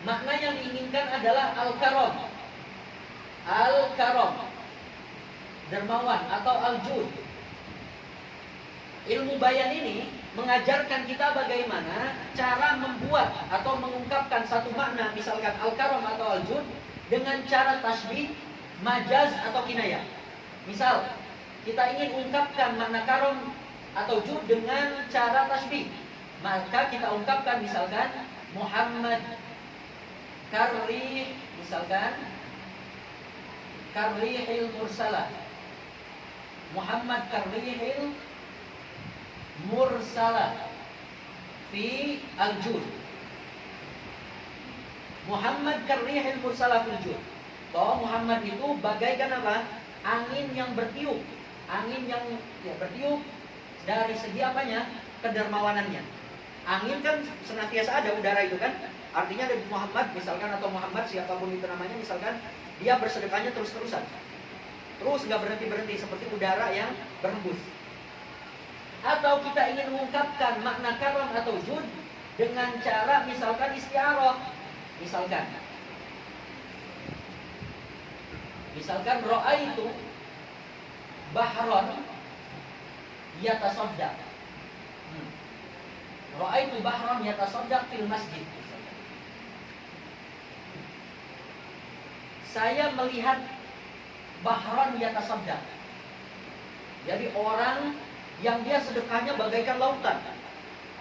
Makna yang diinginkan adalah al-karam. Al-karam. dermawan atau al-jud. Ilmu bayan ini mengajarkan kita bagaimana cara membuat atau mengungkapkan satu makna, misalkan al-karam atau al-jud, dengan cara tasbih, majaz atau kinayah. Misal, kita ingin ungkapkan makna karam atau jud dengan cara tasbih, maka kita ungkapkan misalkan Muhammad karrih, misalkan karrihil mursalah, Muhammad karrihil mursalah fi al-jud. Muhammad karrihil mursalah fil jud. Bahwa Muhammad itu bagaikan apa? Angin yang bertiup. Angin yang bertiup dari segi apanya? Kedermawanannya. Angin kan senantiasa ada, udara itu kan. Artinya Nabi Muhammad misalkan, atau Muhammad siapapun itu namanya, misalkan dia bersedekahnya terus-terusan. Terus nggak berhenti-berhenti seperti udara yang berhembus. Atau kita ingin mengungkapkan makna karam atau jud dengan cara misalkan istiarah. Misalkan ra'aitu bahron yatasaddaq. Ra'aitu bahron yatasaddaq fil masjid. Saya melihat bahron yatasaddaq. Jadi orang yang dia sedekahnya bagaikan lautan.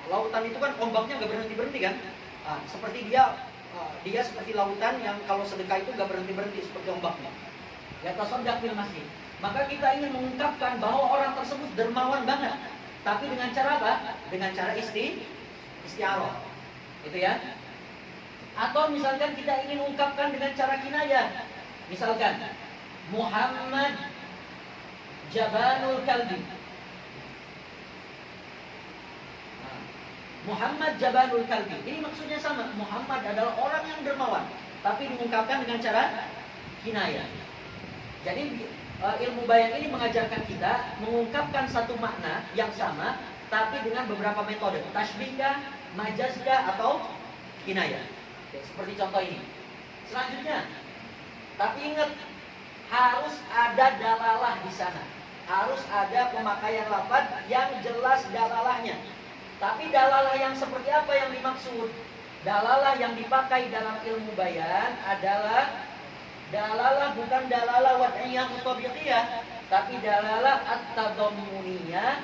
Lautan itu kan ombaknya nggak berhenti-berhenti kan? Seperti dia seperti lautan yang kalau sedekah itu nggak berhenti-berhenti seperti ombaknya. Yatasaddaq fil masjid. Maka kita ingin mengungkapkan bahwa orang tersebut dermawan banget. Tapi dengan cara apa? Dengan cara istiarah. Itu ya. Atau misalkan kita ingin mengungkapkan dengan cara kinayah. Misalkan Muhammad jabanul kalbi. Muhammad jabanul kalbi. Ini maksudnya sama. Muhammad adalah orang yang dermawan, tapi diungkapkan dengan cara kinayah. Jadi ilmu bayan ini mengajarkan kita mengungkapkan satu makna yang sama, tapi dengan beberapa metode. Tasbihkah, majazkah, atau kinayah. Seperti contoh ini. Selanjutnya, tapi ingat, harus ada dalalah di sana. Harus ada pemakaian lafaz yang jelas dalalahnya. Tapi dalalah yang seperti apa yang dimaksud? Dalalah yang dipakai dalam ilmu bayan adalah dalalah bukan dalalah wad'iyah mutabiqiyah, tapi dalalah at-tadammuniyah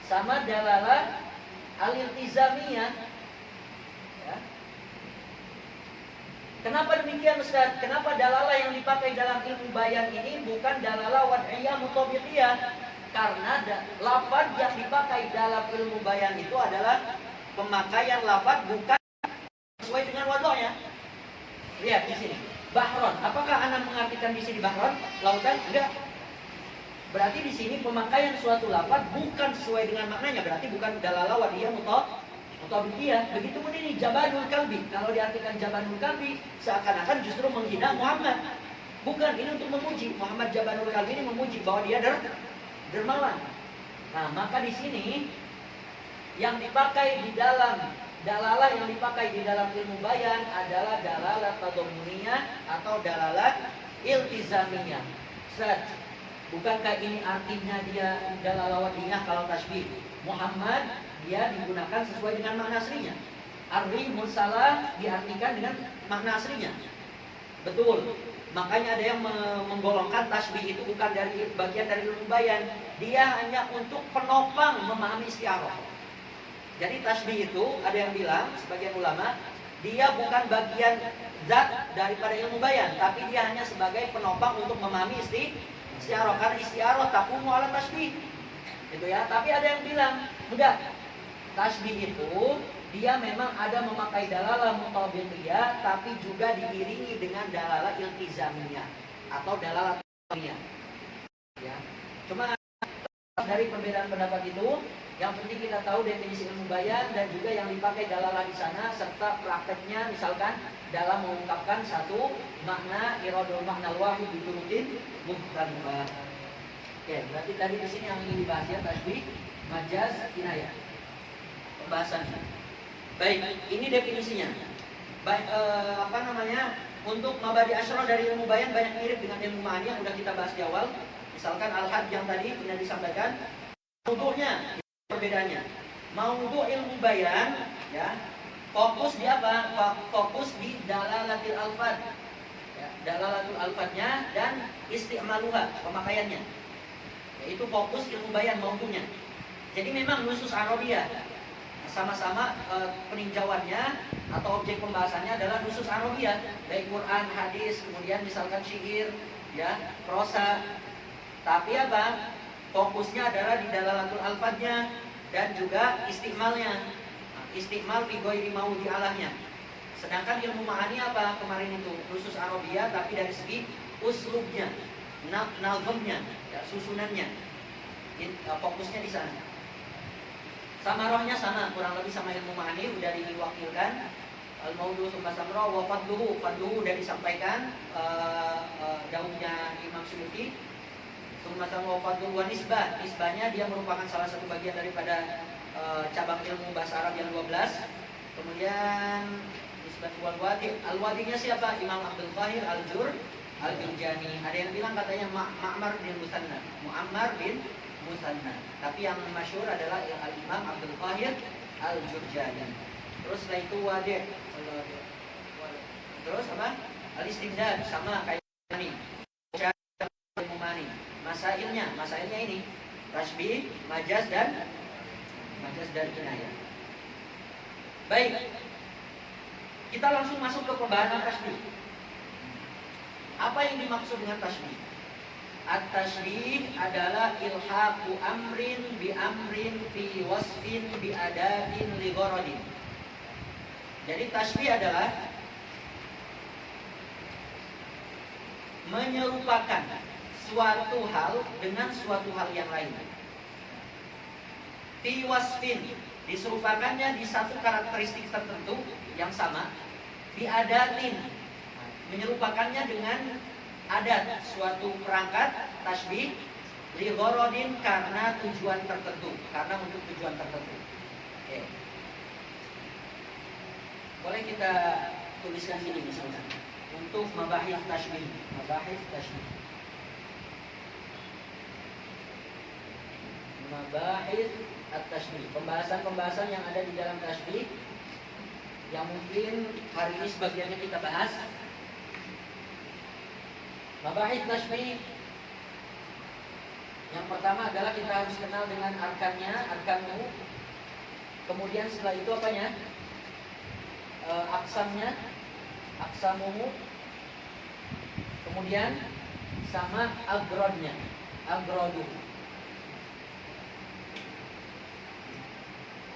sama dalalah al-iltizamiyah. Ya. Kenapa demikian Ustaz? Kenapa dalalah yang dipakai dalam ilmu bayan ini bukan dalalah wad'iyah mutabiqiyah? Karena lafaz yang dipakai dalam ilmu bayan itu adalah pemakaian lafaz bukan sesuai dengan wadahnya. Lihat di sini, bahron. Apakah Anda mengartikan di sini bahron, lautan? Enggak. Berarti di sini pemakaian suatu lafaz bukan sesuai dengan maknanya. Berarti bukan dalalah wadiyah mutabiqiyah. Begitupun ini jabanul kalbi. Kalau diartikan jabanul kalbi, seakan-akan justru menghina Muhammad. Bukan, ini untuk memuji. Muhammad jabanul kalbi ini memuji bahwa dia dermawan. Nah, maka di sini yang dipakai di dalam dalalah yang dipakai di dalam ilmu bayan adalah dalalah tadammuniyah atau dalalah iltizamiyah. Ustaz, bukankah ini artinya dia dalalah wadiyah kalau tasbih? Muhammad dia digunakan sesuai dengan makna aslinya. Arri mursalah diartikan dengan makna aslinya. Betul. Makanya ada yang menggolongkan tasbih itu bukan dari bagian dari ilmu bayan. Dia hanya untuk penopang memahami istiarah. Jadi tasbih itu ada yang bilang, sebagian ulama, dia bukan bagian zat daripada ilmu bayan, tapi dia hanya sebagai penopang untuk memahami istiarah. Karena istiarah taqumu ala tasbih. Gitu ya. Tapi ada yang bilang, enggak. Tasbih itu dia memang ada memakai dalalah mutabiqiyah, tapi juga diiringi dengan dalalah iltizamiyah atau dalalah tadammuniyah. Ya. Cuma dari perbedaan pendapat itu, yang penting kita tahu definisi ilmu bayan dan juga yang dipakai dalalah di sana serta prakteknya, misalkan dalam mengungkapkan satu makna iradul makna al-wahid biturutin mukhtalifah. Oke, berarti tadi di sini yang ingin dibahas ya tasbih, majaz, kinayah. Pembahasannya. Baik, ini definisinya. Baik, Untuk mabadi asyara dari ilmu bayan banyak mirip dengan ilmu ma'ani yang sudah kita bahas di awal. Misalkan al-had yang tadi sudah disampaikan. Maudhu'nya perbedaannya. Maudhu' ilmu bayan ya, fokus di apa? Fokus di dalalatil alfad. Ya, dalalatul alfadnya dan isti'maluha, pemakaiannya. Yaitu fokus ilmu bayan maudhu'nya. Jadi memang nusus Arabiyah sama-sama peninjauannya atau objek pembahasannya adalah nusus Arabiyah, baik Quran, hadis, kemudian misalkan syair, ya, prosa. Tapi apa? Fokusnya adalah di dalalatul alfadnya dan juga istimalnya. Istimal fi ghairi maudi alahnya. Sedangkan ilmu ma'ani apa? Kemarin itu nusus Arabiyah tapi dari segi uslubnya, nazmnya, ya, susunannya. Fokusnya di sana. Sama rohnya sama, kurang lebih sama ilmu ma'ani udah diwakilkan. Al-maudhu summa samra wa fadluhu udah disampaikan daunnya Imam Suyuti. Summa samra wa fadluhu wa nisbahnya dia merupakan salah satu bagian daripada cabang ilmu bahasa Arab yang 12. Kemudian nisbah wal wadi. Al-wadinya siapa? Imam Abdul Qahir Al-Jurjani. Ada yang bilang katanya Muammar bin Musanna. Tapi yang masyhur adalah Al-Imam Abdul Qahir Al-Jurjani. Terus setelah itu wadi'. Terus apa? Al-Istindad sama kayak ini. Masailnya ini tasbih, majaz dan kinayah. Baik. Kita langsung masuk ke pembahasan tasbih. Apa yang dimaksud dengan tasbih? At-tasbih adalah ilhaqu amrin bi amrin fi wasfin bi adatin li gharadin. Jadi tasbih adalah menyerupakan suatu hal dengan suatu hal yang lain. Fi wasfin, diserupakannya di satu karakteristik tertentu yang sama. Bi adatin, menyerupakannya dengan adat, suatu perangkat tasbih li gharadin karena tujuan tertentu, karena untuk tujuan tertentu. Oke. Boleh kita tuliskan sini misalnya untuk mabahis tasbih. Mabahis at-tasbih. Pembahasan-pembahasan yang ada di dalam tasbih yang mungkin hari ini sebagiannya kita bahas. Mabahis tasbih yang pertama adalah kita harus kenal dengan arkanmu. Kemudian setelah itu apanya? Aksamuhu. Kemudian sama agrodnya, agrodu.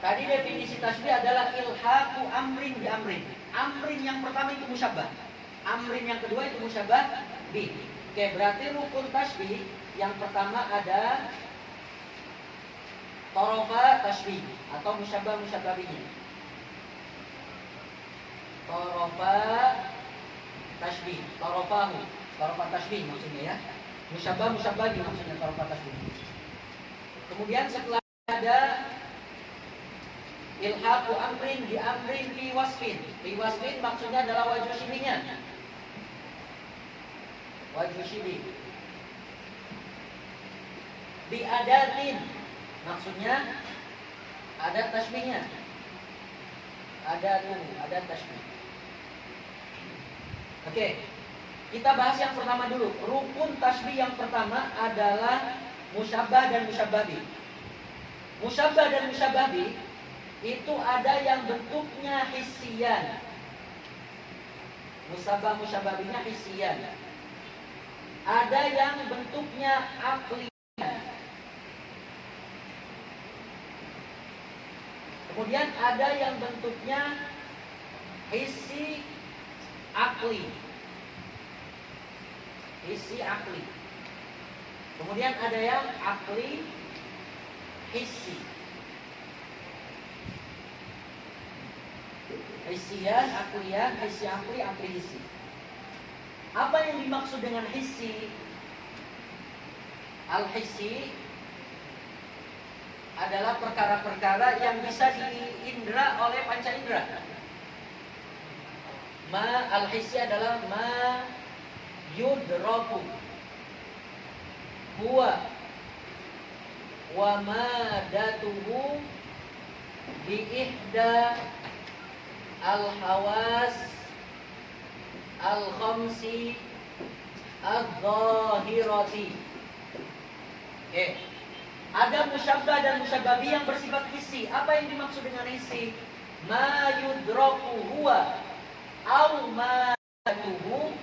Tadi definisi tasbih adalah ilhaqu amrin bi amrin. Amrin yang pertama itu musyabbah. Amrin yang kedua itu musyabbah bi. Oke, berarti rukun tasbih yang pertama ada torofa tasbih atau musyabbah bihi. Torofa tasbih, torofa tasbih maksudnya ya. Musyabbah bihi maksudnya torofa tasbih. Kemudian setelah ada ilhaqu amrin bi amrin fi wasfin. Fi wasfin maksudnya adalah wajhu syibihnya. Wajhu syibih. Bi adatin maksudnya adat tasbihnya. Adat tasbih. Oke. Kita bahas yang pertama dulu. Rukun tasbih yang pertama adalah musyabbah dan musyabbah bi. Musyabbah dan musyabbah bi itu ada yang bentuknya hissiyan. Musyabbah binya hissiyan. Ada yang bentuknya aqliyan. Kemudian ada yang bentuknya hissi akli. Kemudian ada yang akli hissi. Hissiyan, akliyan, hissi akli, akli hissi. Apa yang dimaksud dengan hissi? Al-hissi adalah perkara-perkara yang bisa diindra oleh panca indera. Ma al-hissi adalah ma yudraku huwa wa madatuhu bi ihda al-hawas al-khamsi al-zahirati. Oke. Ada musyabbah dan musyabbabi yang bersifat hissi. Apa yang dimaksud dengan hissi? Ma yudraku huwa au ma tuhu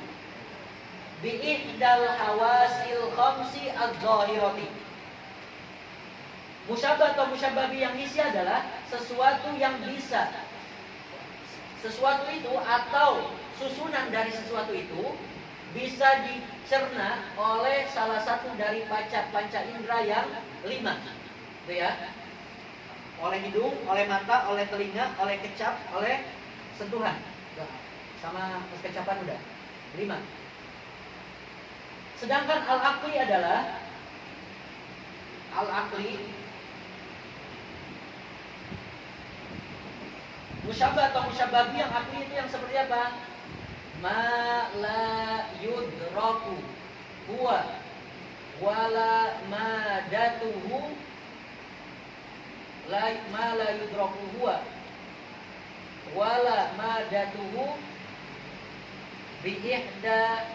bi ihdal hawasil khamsi adz-dzahirati. Musyabbah atau musyabbabi yang hissi adalah sesuatu yang bisa, sesuatu itu atau susunan dari sesuatu itu bisa dicerna oleh salah satu dari panca indera yang 5, itu ya. Oleh hidung, oleh mata, oleh telinga, oleh kecap, oleh sentuhan. Sama kecapan udah 5. Sedangkan al-aqli adalah musyabbah atau musyabbabi yang aqli itu yang seperti apa? Ma la yudraku huwa wala madatuhu ma la yudraku huwa wala madatuhu bi ihda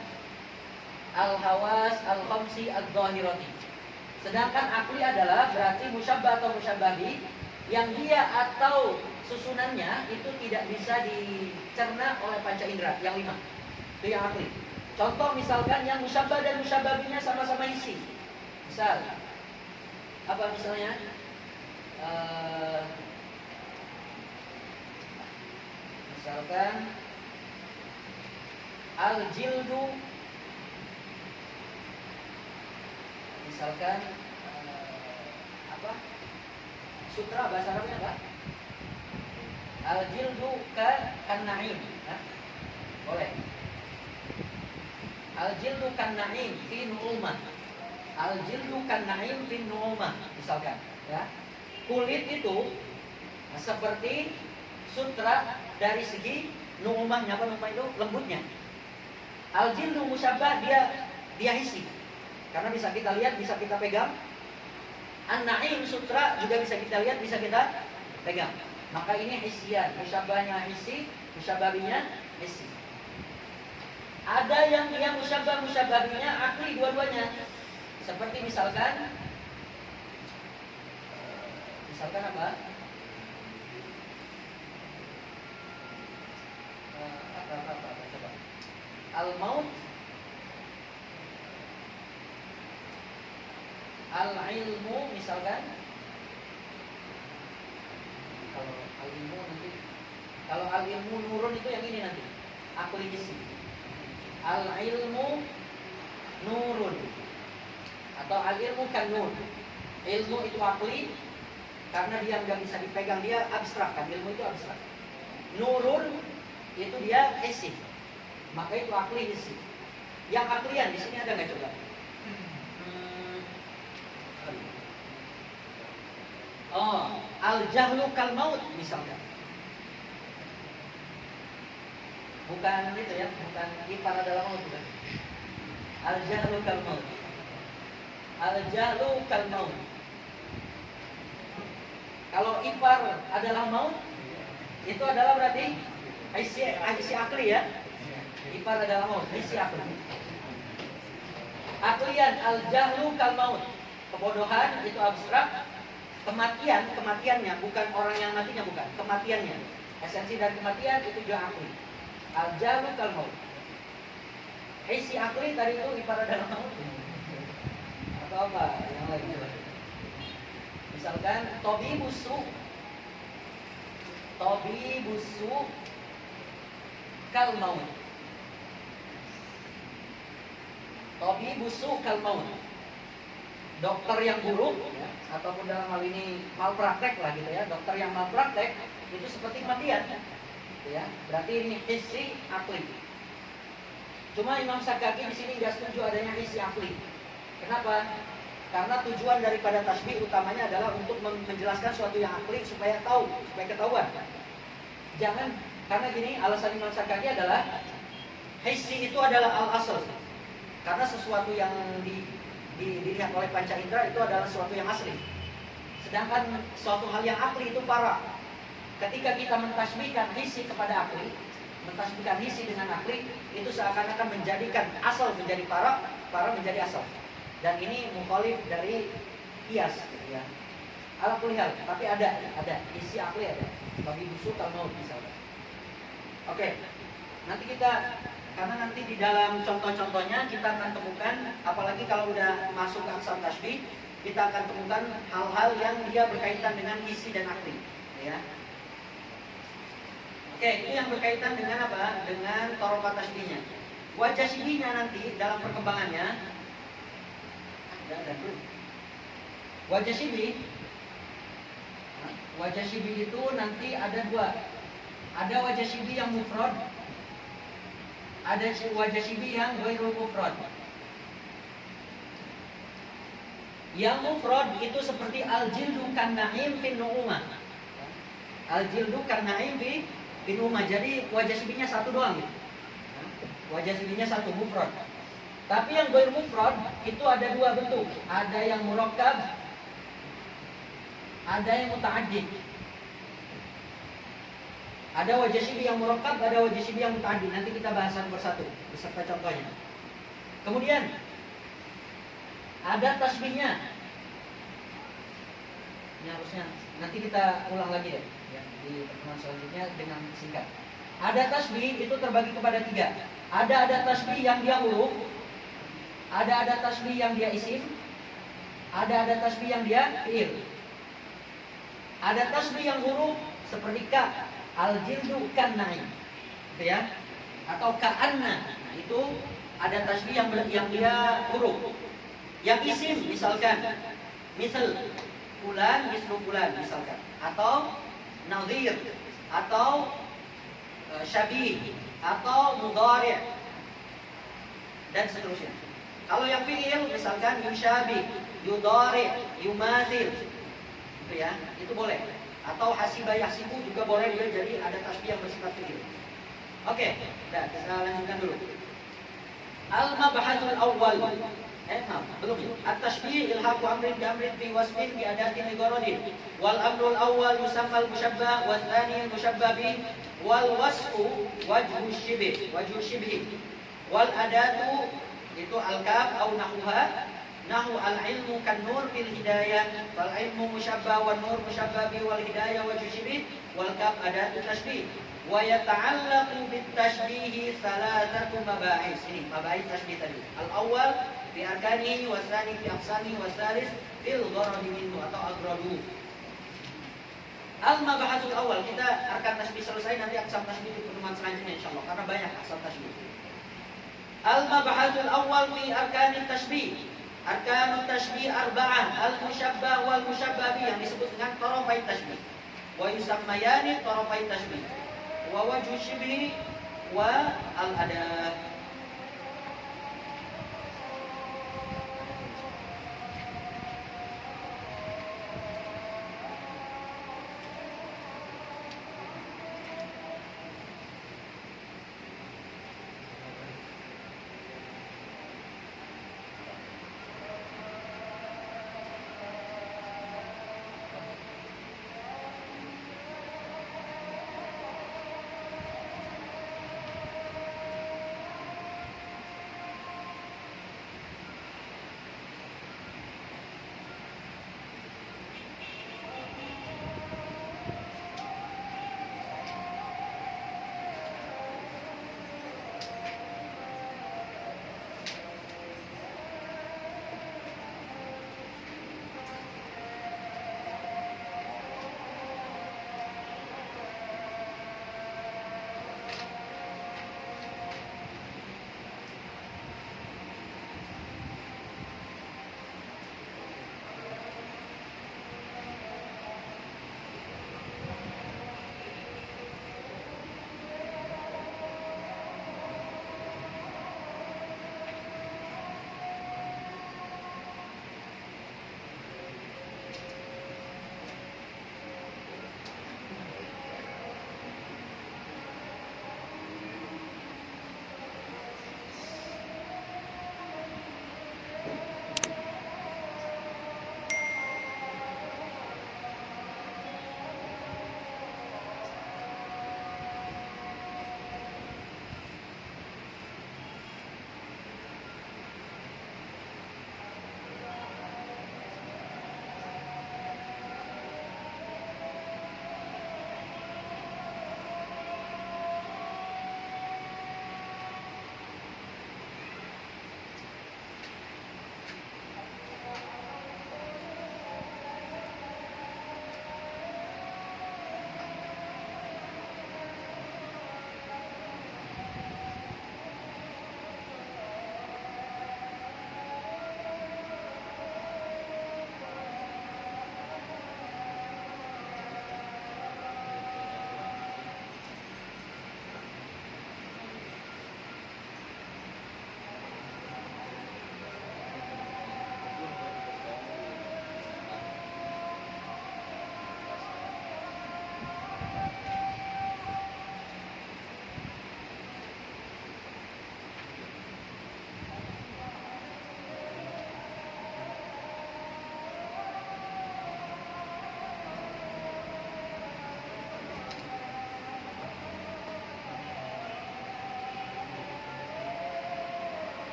al-hawas al-khamsi adz-dzahirati. Sedangkan akli adalah berarti musyabbah atau musyabbahi yang dia atau susunannya itu tidak bisa dicerna oleh panca indera yang 5. Itu yang akli. Contoh misalkan yang musyabbah dan musyabbabinya sama-sama isi. Misal apa misalnya? Misalkan al-jildu, misalkan apa? Sutra bahasa Arabnya apa? Al-jildu kan-na'im. Boleh. Al-jildu kan-na'im fi nu'umah. Al-jildu kan-na'im fi nu'umah. Misalkan, ya. Kulit itu seperti sutra dari segi nu'umahnya, apa namanya itu? Lembutnya. Al-jildu musyabbah dia isi. Karena bisa kita lihat, bisa kita pegang. An-na'im sutra juga bisa kita lihat, bisa kita pegang. Maka ini hisian, musyabbahnya hisi, musyababinya hisi. Ada yang dia musyababinya akli dua-duanya. Seperti misalkan apa? Coba. Al-maut, al-ilmu misalkan. Kalau al-ilmu nurun itu yang ini nanti akli hisi. Al-ilmu nurun atau al-ilmu kan nur. Ilmu itu akli karena dia nggak bisa dipegang, dia abstrak kan, ilmu itu abstrak. Nurun itu dia hisi, maka itu akli hisi. Yang aklian di sini ada nggak coba? Oh, al-jahlu kal maut misalkan. Bukan itu ya, bukan ipar adalah maut, bukan. Al-jahlu kal maut. Al-jahlu kal maut. Kalau ipar adalah maut, itu adalah berarti isi akli ya. Ipar adalah maut, isi akli. Aklian al-jahlu kal maut. Kebodohan itu abstrak. Kematiannya bukan orang yang matinya, bukan. Kematiannya. Esensi dari kematian itu juga akli. Al-jahlu kal maut. Isi akli tadi itu ipar adalah maut. Atau apa? Yang lain. Misalkan tobibusu kal maut. Tobibusu kal maut. Dokter yang buruk ya, ataupun dalam hal ini malpraktek lah gitu ya. Dokter yang malpraktek itu seperti kematian. Ya, berarti ini hissi akli. Cuma Imam Syakaki di sini tidak setuju adanya hissi akli. Kenapa? Karena tujuan daripada tasbih utamanya adalah untuk menjelaskan suatu yang akli supaya tahu, supaya ketahuan. Jangan Karena gini, alasan Imam Syakaki adalah hissi itu adalah al-asl. Karena sesuatu yang dilihat oleh panca indera itu adalah sesuatu yang asli. Sedangkan suatu hal yang akli itu fara. Ketika kita mentasbihkan hissi kepada akli, mentasbihkan hissi dengan akli, itu seakan-akan menjadikan asal menjadi fara, fara menjadi asal. Dan ini mukhalif dari qiyas, gitu ya. Ala kulli hal, tapi ada isi akli ada. Bagi busu kalau mau misalnya. Oke. Nanti kita, karena nanti di dalam contoh-contohnya kita akan temukan, apalagi kalau udah masuk ke aqsam tasbih, kita akan temukan hal-hal yang dia berkaitan dengan isi dan akli, ya. Oke, itu yang berkaitan dengan apa? Dengan torokat tasbihnya. Wajah sibihnya nanti dalam perkembangannya, wajah shibih itu nanti ada dua. Ada wajah shibih yang mufrad, ada wajah shibih yang ghairul mufrad. Yang mufrad itu seperti al-jildu kan-na'im fin nu'umah. Al-jildu kan-na'im fin nu'umah. Jadi wajah shibihnya satu doang gitu. Wajah shibihnya satu mufrad. Tapi yang ghair mufrad itu ada dua bentuk. Ada yang murakkab, ada yang muta'addid. Ada wajah shibih yang murakkab, ada wajah shibih yang muta'addid. Nanti kita bahas satu persatu beserta contohnya. Kemudian ada tasbihnya. Ini harusnya nanti kita ulang lagi deh ya, di pertemuan selanjutnya dengan singkat. Ada tasbih itu terbagi kepada tiga. Ada tasbih yang dia huruf, ada tasbih yang dia isim, ada tasbih yang dia fi'il. Ada tasbih yang huruf seperti ka, al-jildu kan-na'im, gitu ya, atau ka'anna. Nah, itu ada tasbih yang dia huruf. Yang isim misalkan, misal fulan mislu fulan misalkan, atau nadhir, atau syabih, atau mudhari' dan seterusnya. Kalau yang fi'il misalkan yushabih, yudhari', yumathil, gitu ya, itu boleh. Atau hasiba yahsibu juga boleh, dia jadi ada tasbih yang bersifat fi'il. Oke, udah kita lanjutkan dulu. Al-mabhasul awwal. Belum ya. At-tashbih ilhaqu amrin bi amrin fi wasfin bi adatin li gharadin. Wal amrul awwal yusamma al-mushabbah wa tsani al-mushabbah bi wal wasfu wajhu shibh. Wal adatu itu al-kaf au nahwaha. Nahu al-ilmu kan nur fil hidayah, wal ilmu musyabbah wan nur musyabbah bi wal hidayah wajhu shibh wal kaf adatu tashbih. Wa yata'allaqu bit tashbih thalathatu mabahis. Ini mabahis tashbih tadi. Al-awwal fi arkanihi wa tsani fi aqsamihi wa tsalits fil gharadi minhu atau agradu. Al-mabahasul awal, kita arkan tashbih selesai, nanti aqsam tashbih di pertemuan selanjutnya insyaallah karena banyak aqsam tashbih. Al-mabahasul awal fi arkanit tashbih. Arkanut tashbih arba'ah, al-musyabbah wal musyabbah yang disebut dengan tarafai tashbih. Wa yusammayani tarafai tashbih. Wa wajhu shibhi wa al-adah.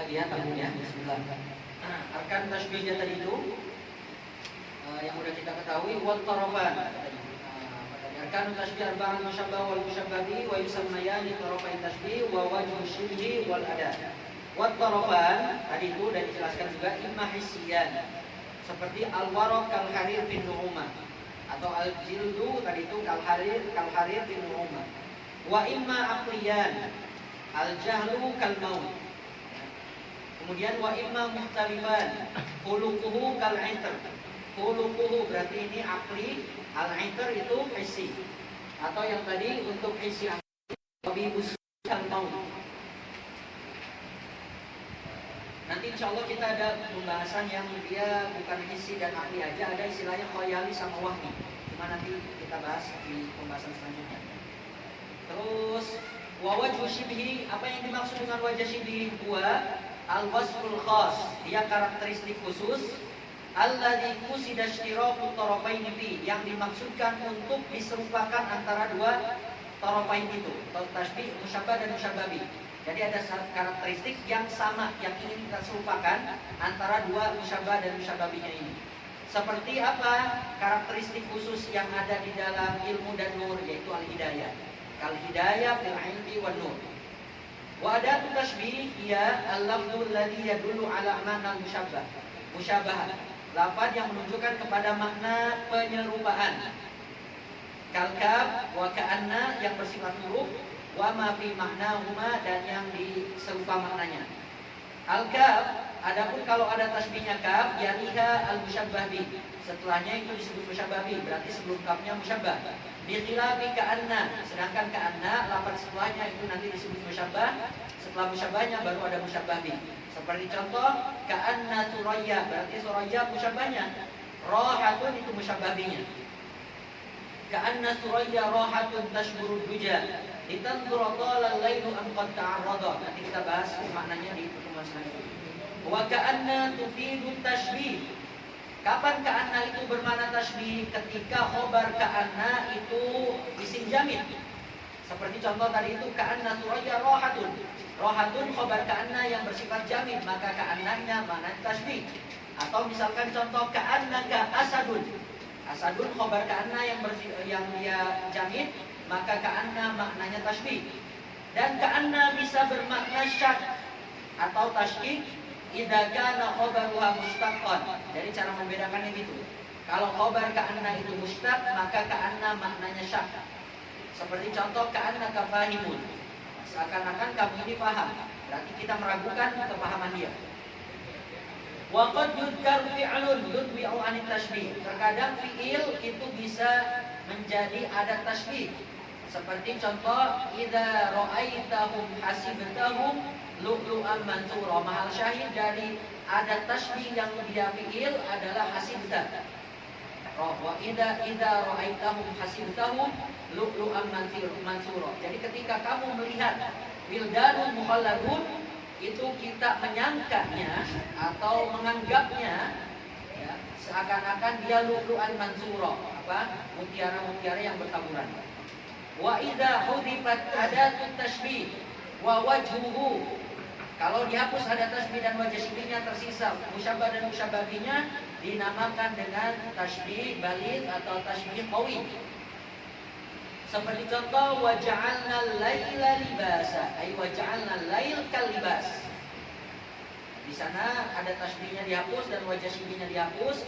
lagi ya tabungnya. Bismillah. Arkan tasbihnya tadi itu yang udah kita ketahui wal tarafan. Arkan tasbih arba'an musyabbah wal musyabbahi wa yusammayani tarafain tasbih wa wajhu syibhi wal ada. Wat tarafan tadi itu udah dijelaskan juga imma hissiyan seperti al-waraq kal harir fin nu'umah atau al-jildu tadi itu kal harir fin nu'umah. Wa imma aqliyan al-jahlu kal maut. Kemudian wa imma muhtalifan khuluquhu kal 'itr. Khuluquhu berarti ini akli, al-'itr itu hissi. Atau yang tadi untuk hissi akli kal maut. Nanti insya Allah kita ada pembahasan yang dia bukan hissi dan akli aja, ada istilahnya khayali sama wahmi. Cuma nanti kita bahas di pembahasan selanjutnya. Terus wa wajhu syibhi, apa yang dimaksud dengan wajah syibhi? Huwa al-wasful khas, dia karakteristik khusus alladzi qusida ishtiraku tarafaini fi, yang dimaksudkan untuk diserupakan antara dua tarafain itu, atau tasbih musyabbah dan musyabbabi. Jadi ada karakteristik yang sama yang ingin kita serupakan antara dua musyabbah dan musyabbabinya ini. Seperti apa karakteristik khusus yang ada di dalam ilmu dan nur, yaitu al-hidayah. Kal hidayah fil ilmi wan nur. Wa adatu tashbih hiya al-lafdhu alladhi yadullu ala ma'na al-musyabbah. Musyabah, lafaz yang menunjukkan kepada makna penyerupaan. Kal-kaf wa ka'anna yang bersifat huruf, wa ma fi ma'nahuma dan yang diserupa maknanya. Al-kaf, adapun kalau ada tasbihnya kaf, yaliha al-musyabbah bi. Setelahnya itu disebut musyabbah bi, berarti sebelum kafnya musyabbah. Bi khilafi ka'anna, sedangkan ka'anna lafaz setelahnya itu nanti disebut musyabbah, setelah musyabbahnya baru ada musyabbah bi. Seperti contoh ka'anna suraya, berarti suraya musyabbahnya. Rahatun itu musyabbah binya. Ka'anna suraya rahatun tashburud duja. Litanzura talal lailu am qad ta'arrada. Nanti kita bahas maknanya di pertemuan selanjutnya. Wa ka'anna tufidu tashbih. Kapan ka'anna itu bermakna tashbih? Ketika khobar ka'anna itu isim jamid. Seperti contoh tadi itu ka'anna suraya rohatun. Rohatun khobar ka'anna yang bersifat jamid, maka ka'annanya makna tashbih. Atau misalkan contoh ka'anna asadun. Asadun khobar ka'anna yang dia jamid, maka ka'anna maknanya tashbih. Dan ka'anna bisa bermakna syak atau tasydid idza kana khabaruha mustaqqan. Jadi cara membedakannya gitu. Kalau khabar ka'anna itu mustaq, maka ka'anna maknanya syak. Seperti contoh ka'anna kafahimun. Seakan-akan kamu ini paham. Berarti kita meragukan kepahaman dia. Wa qad yudkar fi'lun yudwi'u 'anit tashbih. Terkadang fi'il itu bisa menjadi adat tashbih. Seperti contoh idza ra'aitahum hasibtahum lu'lu'an mansura. Mahal syahid dari adat tashbih yang dia fi'il adalah hasibta. Wa idza ra'aitahum hasibtahum lu'lu'an mansura. Jadi ketika kamu melihat wildanun mukhalladun, itu kita menyangkanya atau menganggapnya ya, seakan-akan dia lu'lu'an mansura, mutiara-mutiara yang bertaburan. Wa idza hudifat adatut tashbih wa wajhuhu, kalau dihapus ada tasbih dan wajah syibihnya, tersisa musyabbah dan musyabbahinya, dinamakan dengan tasbih balid atau tasbih qawi. Seperti contoh waja'alna al-laila libasa, ay waja'alna al-lail kal libas. Di sana ada tasbihnya dihapus dan wajah syibihnya dihapus.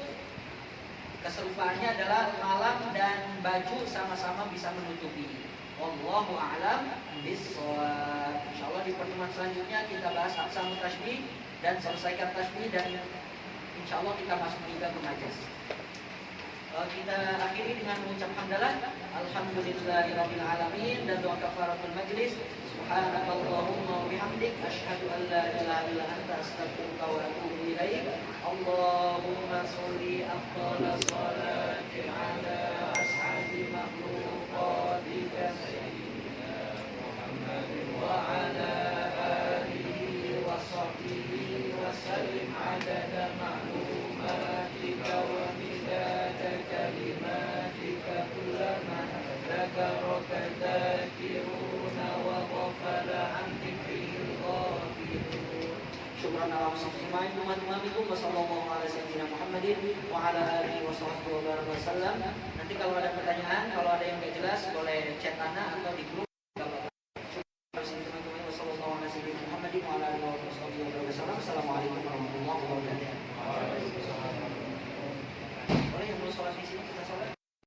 Keserupaannya adalah malam dan baju sama-sama bisa menutupi. Wallahu a'lam bishawab. Insyaallah di pertemuan selanjutnya kita bahas aqsamut tasbih dan selesaikan tasbih, dan insyaallah kita masuk juga ke majas. Kita akhiri dengan mengucap hamdalah alhamdulillahirabbil alamin dan doa kafaratul majlis. Subhanakallahumma wa bihamdik asyhadu an la ilaha illa anta astaghfiruka wa atubu ilaik. Allahumma sholli afdhala sholati ala ashabi makhluqatika sayyidina Muhammadin wa ala alihi wa sahbihi wa sallim adada ma'lumatika wa midada kalimatika kullama dzakaraka dzakiruna wa ghafala an dzikril ghafilun. syukran ala muslimin wa sallallahu ala sayyidina Muhammadin wa ala alihi wa sahbihi wa sallam. Nanti kalau ada pertanyaan, kalau ada yang nggak jelas boleh chat Ana atau di grup.